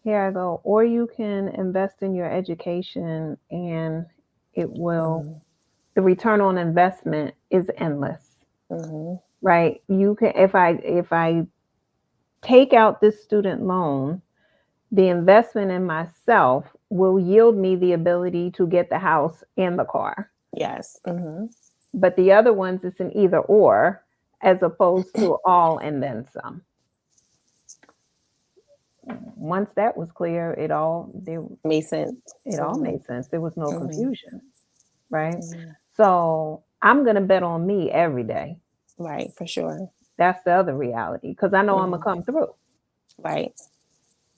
Here I go. Or you can invest in your education, and it will, Mm-hmm. the return on investment is endless, Mm-hmm. right? You can, if I take out this student loan, the investment in myself will yield me the ability to get the house and the car. Yes. Mm-hmm. But the other ones, it's an either or, as opposed to all and then some. Once that was clear, Makes sense. it all Mm-hmm. made sense. There was no Mm-hmm. confusion, right? Mm-hmm. So I'm gonna bet on me every day. Right, for sure. That's the other reality, because I know I'm gonna Mm-hmm. come through, Right.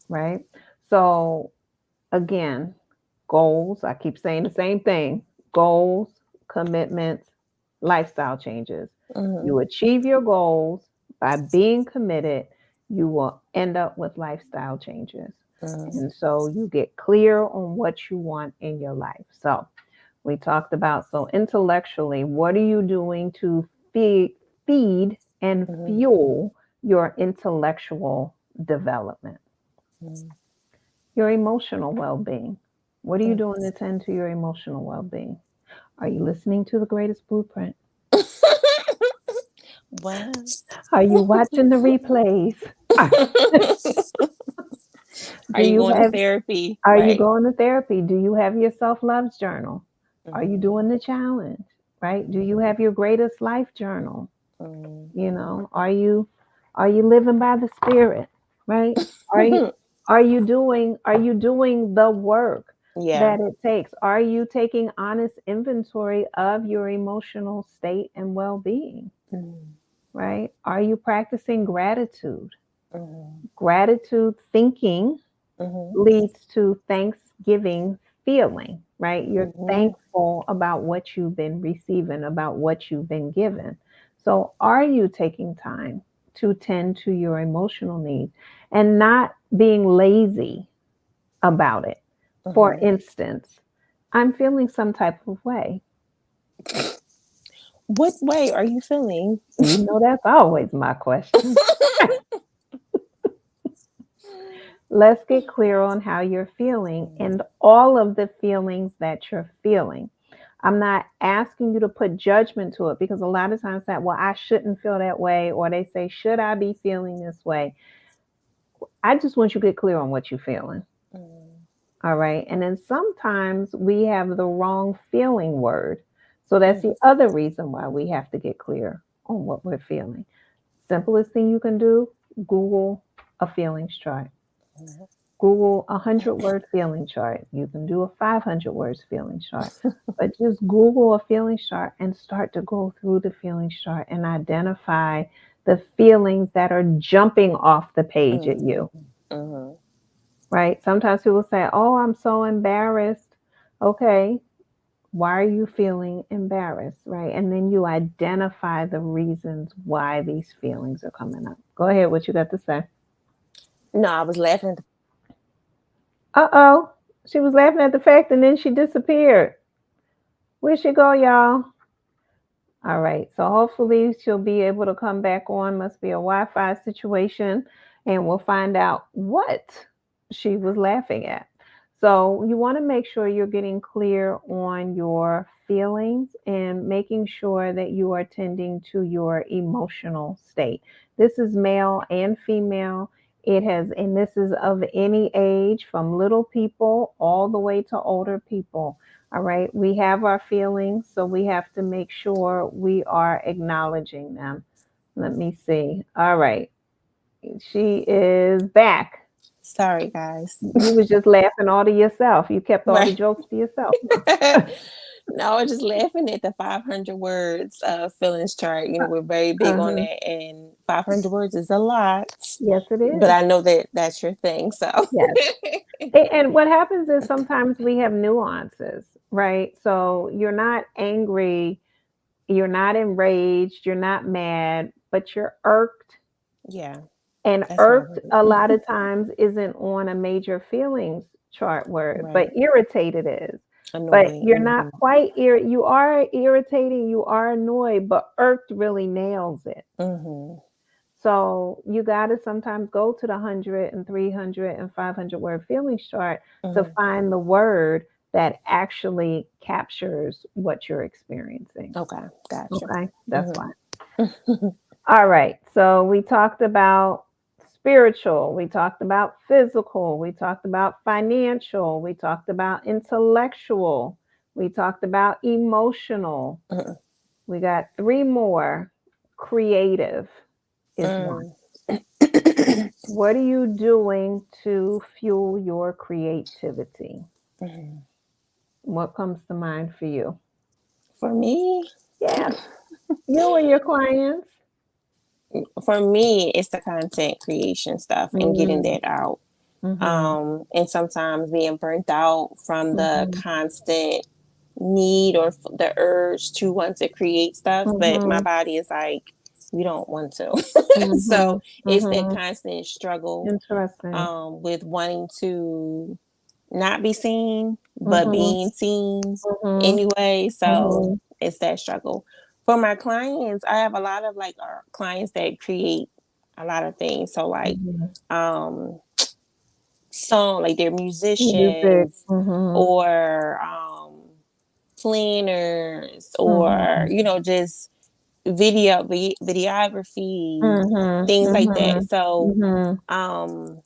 right? So again, goals. I keep saying the same thing: goals, commitments, lifestyle changes. Mm-hmm. You achieve your goals by being committed, you will end up with lifestyle changes. Mm-hmm. And so you get clear on what you want in your life. So we talked about, so intellectually, what are you doing to feed and Mm-hmm. fuel your intellectual development? Your emotional well being. What are you doing to tend to your emotional well being? Are you listening to the greatest blueprint? Well, Are you watching the replays? are Do you you going to have therapy? Are you Right. going to therapy? Do you have your self-love journal? Are you Mm-hmm. doing the challenge? Right? Do you have your greatest life journal? Are you living by the spirit? Right? Are you Mm-hmm. are you doing the work Yeah. that it takes? Are you taking honest inventory of your emotional state and well-being? Mm-hmm. Right? Are you practicing gratitude? Mm-hmm. Gratitude thinking Mm-hmm. leads to thanksgiving feeling, right? You're Mm-hmm. thankful about what you've been receiving, about what you've been given. So, are you taking time to tend to your emotional needs and not being lazy about it? For Mm-hmm. instance, I'm feeling some type of way. What way are you feeling? That's always my question. Let's get clear on how you're feeling and all of the feelings that you're feeling. I'm not asking you to put judgment to it, because a lot of times that, well, I shouldn't feel that way, or they say, should I be feeling this way? I just want you to get clear on what you're feeling. Mm-hmm. All right. And then sometimes we have the wrong feeling word. So that's Mm, the other reason why we have to get clear on what we're feeling. Simplest thing you can do, Google a feelings chart. mhm. Google a 100-word feeling chart. You can do a 500 words feeling chart. But just Google a feeling chart and start to go through the feeling chart and identify the feelings that are jumping off the page at Mhm. you, Mhm. right? Sometimes people say, "Oh, I'm so embarrassed." Okay, why are you feeling embarrassed, right? And then you identify the reasons why these feelings are coming up. Go ahead, what you got to say? No, I was laughing at the Uh-oh. She was laughing at the fact and then she disappeared. Where'd she go, y'all? All right. So hopefully she'll be able to come back on. Must be a Wi-Fi situation, and we'll find out what she was laughing at. So you want to make sure you're getting clear on your feelings and making sure that you are tending to your emotional state. This is male and female. It has, and this is of any age, from little people all the way to older people. All right. We have our feelings, so we have to make sure we are acknowledging them. Let me see. All right. She is back. sorry, guys. You was just laughing all to yourself. You kept all the Right. jokes to yourself. No, I was just laughing at the 500 words feelings chart. You know, we're very big on Uh-huh. that, and 500 words is a lot. Yes, it But is. I know that that's your thing. So, Yes. And what happens is sometimes we have nuances, right? So you're not angry, you're not enraged, you're not mad, but you're irked. yeah, And that's my irked word. a lot of times isn't on a major feelings chart word, but Right. irritated is. But Annoying. you're not quite you are irritating, you are annoyed, but irked really nails it. Mm-hmm. So you got to sometimes go to the 100 and 300 and 500 word feelings chart to Mm-hmm. find the word that actually captures what you're experiencing. Okay, gotcha. Okay, that's why. Mm-hmm. All right. So we talked about spiritual, we talked about physical, we talked about financial, we talked about intellectual, we talked about emotional. We got three more. Creative is one. Mm. What are you doing to fuel your creativity? Mhm. What comes to mind for you? For me, Yes, you and your clients. it's the content creation stuff and getting Mm, that out. mhm, And sometimes being burnt out from the mhm, constant need or the urge to want to create stuff, but my mhm, body is like, we don't want to. So mhm, it's that mhm. constant struggle Interesting. with wanting to not be seen, but Mhm, being seen mhm, anyway. So mhm, it's that struggle. For my clients, I have a lot of like clients that create a lot of things. So like mhm. um song, like they're Music. musicians Mhm, or planners or mhm, just videography, mhm, things like that. mhm, So mhm, um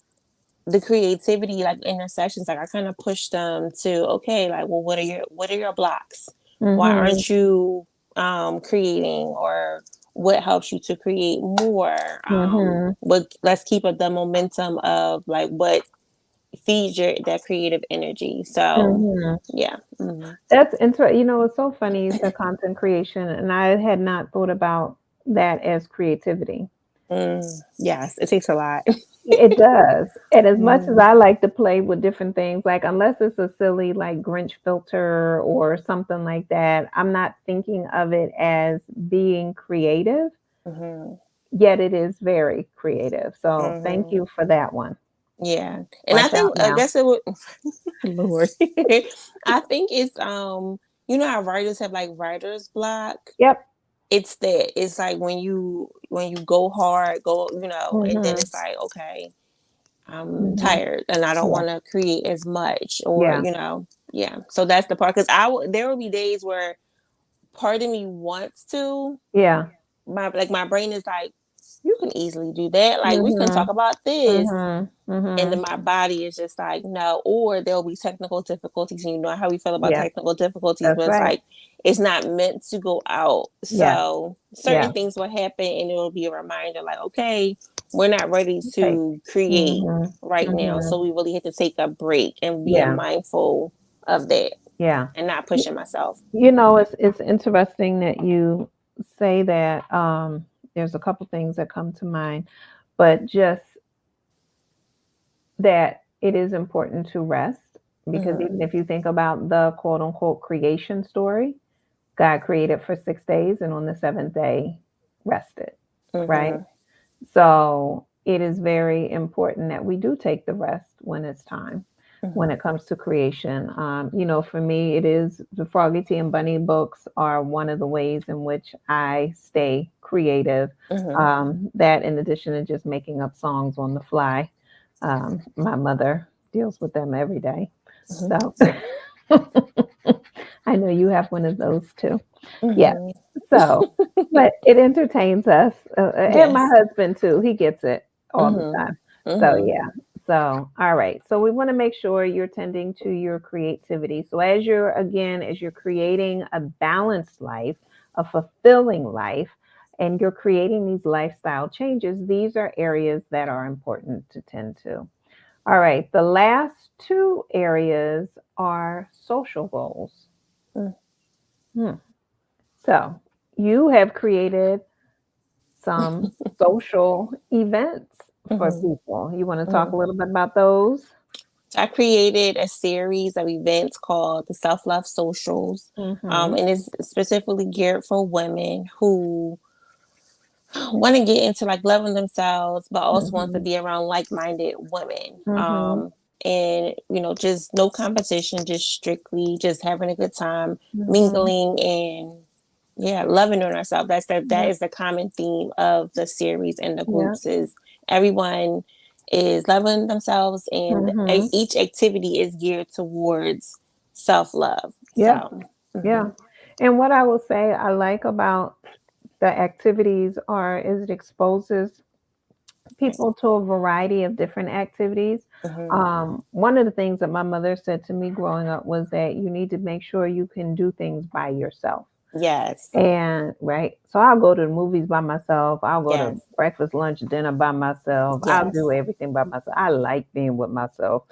the creativity like intersections, like I kind of push them to, okay, like, well, what are your blocks? Why mhm, aren't you creating? Or what helps you to create more? mhm, What Let's keep up the momentum of like what feeds your that creative energy. So mhm. yeah. Mm-hmm. That's interesting. You know, it's so funny you said content creation, and I had not thought about that as creativity. Yes, it takes a lot. It does. And as much as Mm-hmm. I like to play with different things, like unless it's a silly like Grinch filter or something like that, I'm not thinking of it as being creative, Mm-hmm. yet it is very creative. So thank Mm-hmm. you for that one. Yeah, and I Watch out think I now. guess it would. Lord, I think it's you know how writers have like writer's block. Yep. It's that. It's like when you go hard, and then Mhm. it's like, okay, I'm Mhm. tired and I don't Yeah. want to create as much, or Yeah. yeah. So that's the part, because there will be days where part of me wants to, Yeah. my brain is like, you can easily do that. Like, we can talk Mhm. about this. Mhm. And then Mhm. my body is just like, no. Or there'll be technical difficulties. And you know how we feel about Yeah, technical difficulties, that's but it's right. like, it's not meant to go out. Yeah. So Yeah. certain things will happen and it'll be a reminder like, okay, we're not ready Okay. to create Mhm. right now. Mhm. So we really have to take a break and being Yeah. mindful of that Yeah. and not Y- pushing myself. it's interesting that you say that. There's a couple things that come to mind, but just that it is important to rest because Mm-hmm. even if you think about the quote unquote creation story, God created for 6 days and on the seventh day rested, right? Mm-hmm. So it is very important that we do take the rest when it's time. When Mm-hmm. it comes to creation, for me, it is the Froggy Tea and Bunny books are one of the ways in which I stay creative. Mm-hmm. That, in addition to just making up songs on the fly, my mother deals with them every day. So I know you have one of those too. Yes. Mm-hmm. So, but it entertains us, and my Yes. husband too. He gets it all the Mm-hmm. time. So Mm-hmm. yeah. So all right. So we want to make sure you're tending to your creativity. So as you're creating a balanced life, a fulfilling life, and you're creating these lifestyle changes, these are areas that are important to tend to. All right. The last two areas are social goals. Hmm. So you have created some social events for Mm-hmm. people. You want to talk Mm-hmm. a little bit about those? So I created a series of events called the Self Love Socials, Mm-hmm. and it's specifically geared for women who want to get into like loving themselves, but also want to Mm-hmm. be around like minded women. Mm-hmm. And just no competition, just strictly just having a good time, Mm-hmm. mingling, and yeah, loving on ourselves. That Yeah. is the common theme of the series and the Yeah. groups is everyone is loving themselves, and Mm-hmm. each activity is geared towards self love. Yeah. So, Yeah. mhm, And what I will say I like about the activities are is it exposes people to a variety of different activities. mhm, One of the things that my mother said to me growing up was that you need to make sure you can do things by yourself. yes, And right, so I'll go to the movies by myself. I'll go to yes, breakfast, lunch, dinner by myself. I'll do yes, everything by myself. I like being with myself.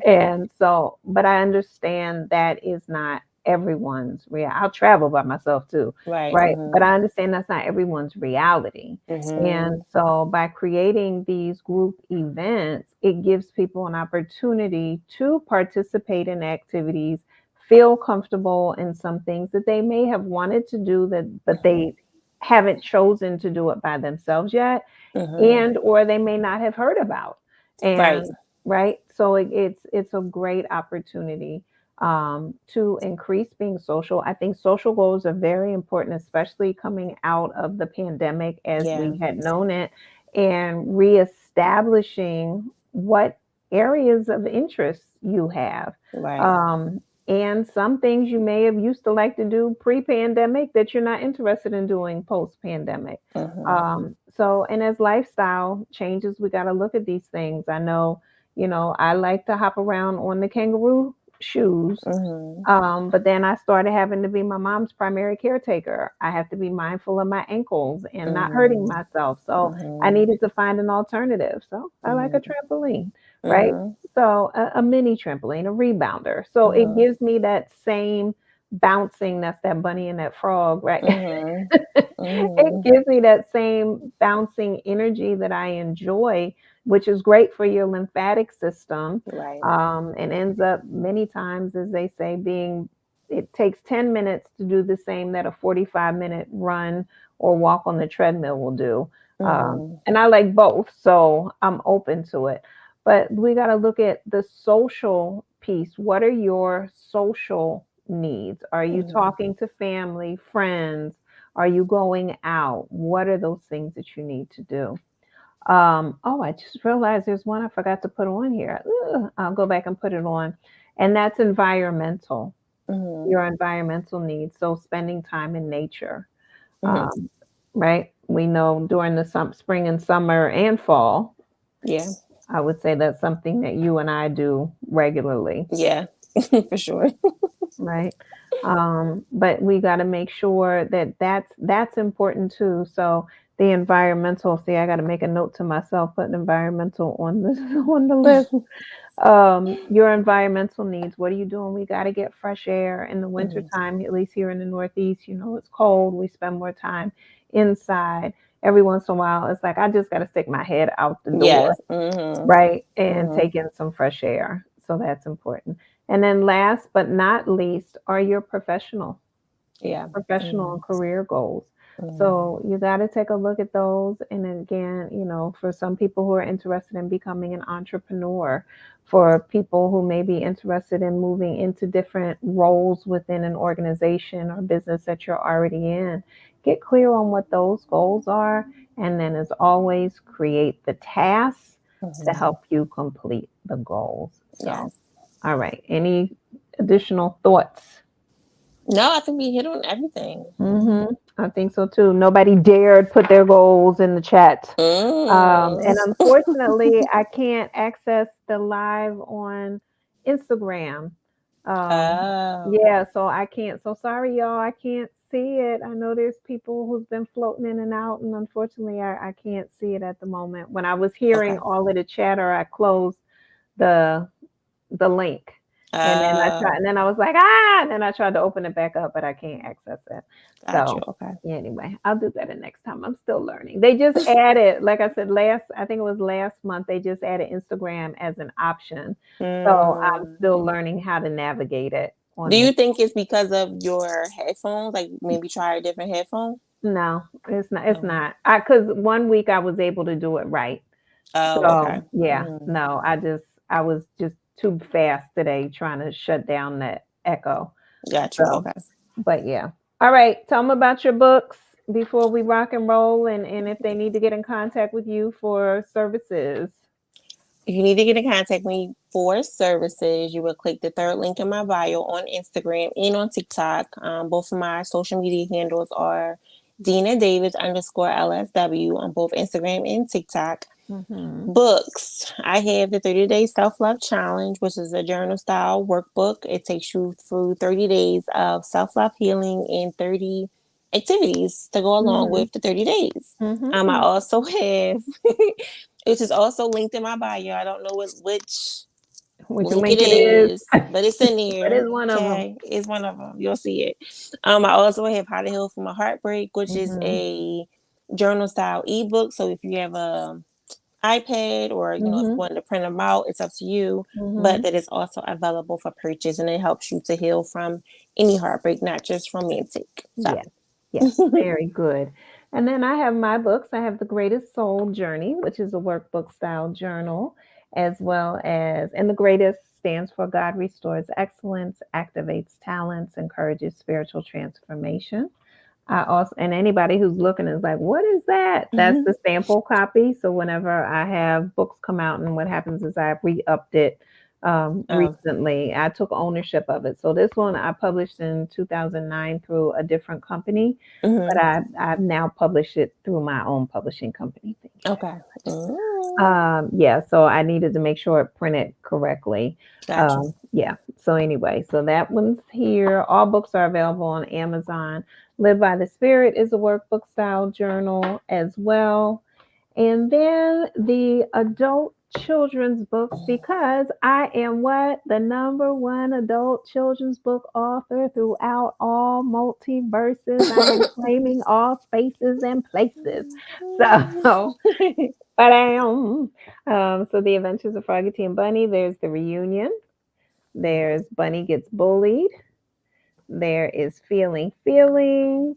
And so, but I understand that is not everyone's I'll travel by myself too, right, right? But I understand that's not everyone's reality. And mhm, so by creating these group events, it gives people an opportunity to participate in activities, feel comfortable in some things that they may have wanted to do that but mhm, they haven't chosen to do it by themselves yet, mhm, and or they may not have heard about. right, And right, so it's a great opportunity to increase being social. I think social goals are very important, especially coming out of the pandemic as yeah, we had known it, and reestablishing what areas of interest you have. right, um, and some things you may have used to like to do pre-pandemic that you're not interested in doing post-pandemic. mhm, So, and as lifestyle changes, we got to look at these things. I know, I like to hop around on the kangaroo shoes. mhm, But then I started having to be my mom's primary caretaker. I have to be mindful of my ankles and not hurting mhm, myself. So I mhm, needed to find an alternative. So I like a mhm, trampoline, right? mhm, So a mini trampoline, a rebounder. So it mhm, gives me that same bouncing. That's that bunny and that frog, right? mhm, It mhm, gives me that same bouncing energy that I enjoy, which is great for your lymphatic system, right, and ends up many times, as they say, it takes 10 minutes to do the same that a 45-minute run or walk on the treadmill will do. mhm, And I like both, so I'm open to it. But we got to look at the social piece. What are your social needs? Are you mhm. talking to family, friends? Are you going out? What are those things that you need to do? Oh, I just realized there's one I forgot to put on here. Ugh, I'll go back and put it on. And that's environmental, Mhm, your environmental needs. So spending time in nature, mhm. um, right? we know during the spring and summer and fall, Yeah. I would say that's something that you and I do regularly, Yeah. For sure. right? But we got to make sure that that's important too. So the environmental, see, I got to make a note to myself, put environmental on this on the list. Your environmental needs. What are you doing? We got to get fresh air in the Mhm. wintertime, at least here in the Northeast. You know, it's cold. We spend more time inside. Every once in a while, it's like I just got to stick my head out the door, Yes. Mhm. right? And Mhm. take in some fresh air. So that's important. And then last but not least are your Yeah. professional and Mhm. career goals. Mhm. So you got to take a look at those. And then again, you know, for some people who are interested in becoming an entrepreneur, for people who may be interested in moving into different roles within an organization or business that you're already in, get clear on what those goals are. And then, as always, create the tasks to Mhm. help you complete the goals. So, Yes. all right. Any additional thoughts? No, I think we hit on everything. I think so too. Nobody dared put their goals in the chat. And Mm. unfortunately, I can't access the live on Instagram. Um, Oh, yeah, so I can't. So sorry, y'all. I can't see it. I know there's people who's been floating in and out, and unfortunately, I can't see it at the moment. When I was hearing okay. all of the chatter, I closed the the link. And then I was like, and then I tried to open it back up, but I can't access it. Got you. So Okay. yeah, anyway, I'll do that the next time. I'm still learning. They just added, like I said, I think it was last month, they just added Instagram as an option. So I'm Mm. still learning how to navigate it Do on this. you think it's because of your headphones? Like maybe try a different headphone? No, it's not. It's Okay. not. Because one week I was able to do it right. Oh, okay. So yeah, Mm. no, I was just too fast today trying to shut down that echo. Got you. So, Okay. but yeah. All right. Tell them about your books before we rock and roll, and if they need to get in contact with you for services. If you need to get in contact with me for services, you will click the third link in my bio on Instagram and on TikTok. Both of my social media handles are Deana Davis underscore LSW on both Instagram and TikTok. Mm-hmm. Books. I have the 30-day self love challenge, which is a journal style workbook. It takes you through 30 days of self love healing and 30 activities to go along Mm-hmm. with the 30 days. I Mm-hmm. also have, which is also linked in my bio. I don't know which Which link it link it is? is, but it's in But there. it's one of them. Okay, it's one of them. You'll see it. I also have How to Heal from a Heartbreak, which is Mm-hmm. a journal style ebook. So if you have a iPad or if you Mm-hmm. want to print them out, it's up to you. Mm-hmm. But that is also available for purchase, and it helps you to heal from any heartbreak, not just romantic. So. Yes. Yes. Very good. And then I have my books. I have The Greatest Soul Journey, which is a workbook style journal, as well as, and the greatest stands for God restores excellence, activates talents, encourages spiritual transformation. I also, and anybody who's looking is like, what is that? That's Mhm. the sample copy. So whenever I have books come out, and what happens is I re-upped it Oh. recently. I took ownership of it. So this one I published in 2009 through a different company, but Mhm. I've now published it through my own publishing company. Thank you very Okay. Mm. much. Yeah, so I needed to make sure it printed correctly. Got you. Yeah. So anyway, so that one's here. All books are available on Amazon. Live by the Spirit is a workbook style journal as well. And then the adult children's books, because I am what? The number one adult children's book author throughout all multiverses. I am claiming all spaces and places. So, but I am. So the Adventures of Froggy T and Bunny. There's the reunion. There's Bunny Gets Bullied. There is Feeling Feelings.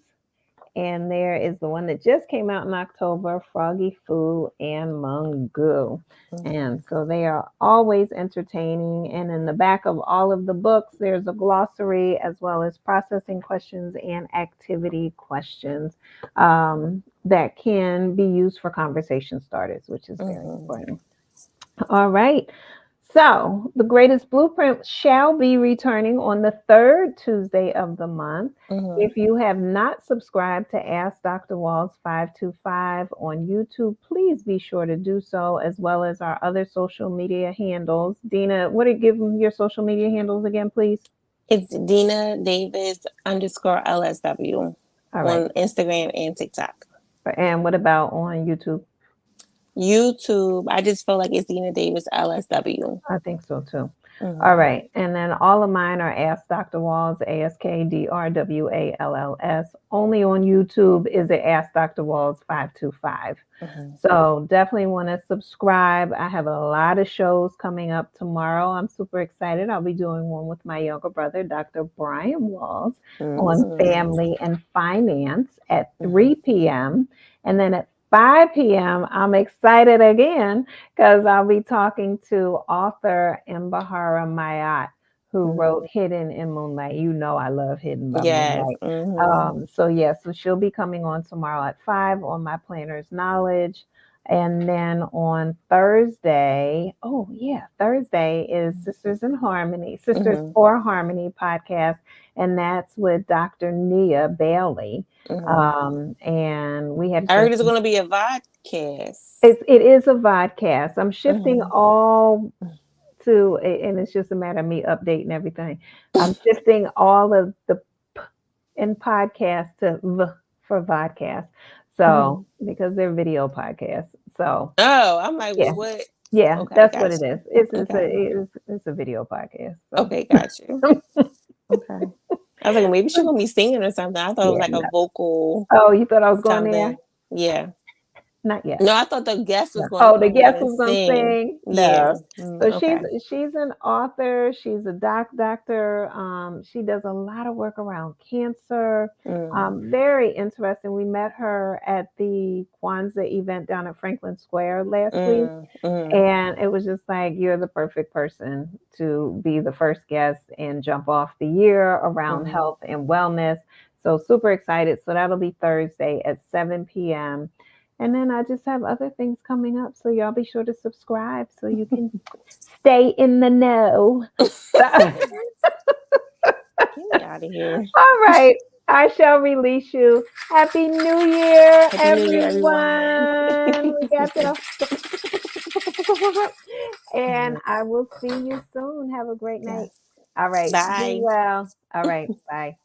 And there is the one that just came out in October, Froggy Foo and Mungu. And so they are always entertaining. And in the back of all of the books, there's a glossary as well as processing questions and activity questions that can be used for conversation starters, which is very Mhm. important. All right. So, the greatest blueprint shall be returning on the third Tuesday of the month. Mm-hmm. If you have not subscribed to Ask Dr. Walls 525 on YouTube, please be sure to do so, as well as our other social media handles. Deana, what are give them your social media handles again, please? It's Deana Davis _ LSW All right. on Instagram and TikTok. And what about on YouTube? YouTube, I just feel like it's Deana Davis LSW. I think so too. All Mm-hmm. right. And then all of mine are Ask Dr. Walls, AskDrWalls. Only on YouTube is it Ask Dr. Walls 525. Mm-hmm. So definitely want to subscribe. I have a lot of shows coming up tomorrow. I'm super excited. I'll be doing one with my younger brother, Dr. Brian Walls, on Mm-hmm. family and finance at Mm-hmm. 3 p.m. And then at 5 p.m., I'm excited again because I'll be talking to author Mbahara Mayat, who wrote Mm-hmm. Hidden in Moonlight. You know I love Hidden by Yes. Moonlight. Mm-hmm. So she'll be coming on tomorrow at 5 on my planner's knowledge. And then on Thursday, oh yeah, Thursday is Sisters in Harmony, Sisters Mm-hmm. for Harmony podcast, and that's with Dr. Nia Bailey. Mm-hmm. And we had I just heard it's going to be a vodcast. it is a vodcast. I'm shifting Mm-hmm. all to, and it's just a matter of me updating everything. I'm shifting all of the p in podcast to v for vodcast. So Mm-hmm. because they're video podcasts. So Oh, I'm like, yeah, wait, what? yeah, Okay, that's what got it is. you. It's Okay. it's a video podcast. So Okay, got you. Okay. I was like, maybe she's gonna be singing or something. I thought it was yeah. like a No. vocal Oh, you thought I was going there? something. Yeah. Not yet. No, I thought the guest was No. gonna Oh, the come on guest and was gonna sing. sing? Yeah. No. So Okay. she's an author. She's a doctor. She does a lot of work around cancer. Mm, Very interesting. We met her at the Kwanzaa event down at Franklin Square last week, mm. and it was just like you're the perfect person to be the first guest and jump off the year around Mm. health and wellness. So super excited. So that'll be Thursday at 7 p.m. And then I just have other things coming up. So y'all be sure to subscribe so you can stay in the know. All Get me out of here. right. I shall release you. Happy New Year, Happy New Year, everyone. everyone. We got the and Mm, I will see you soon. Have a great night. yes. All right. Be Bye. well. All right. Bye.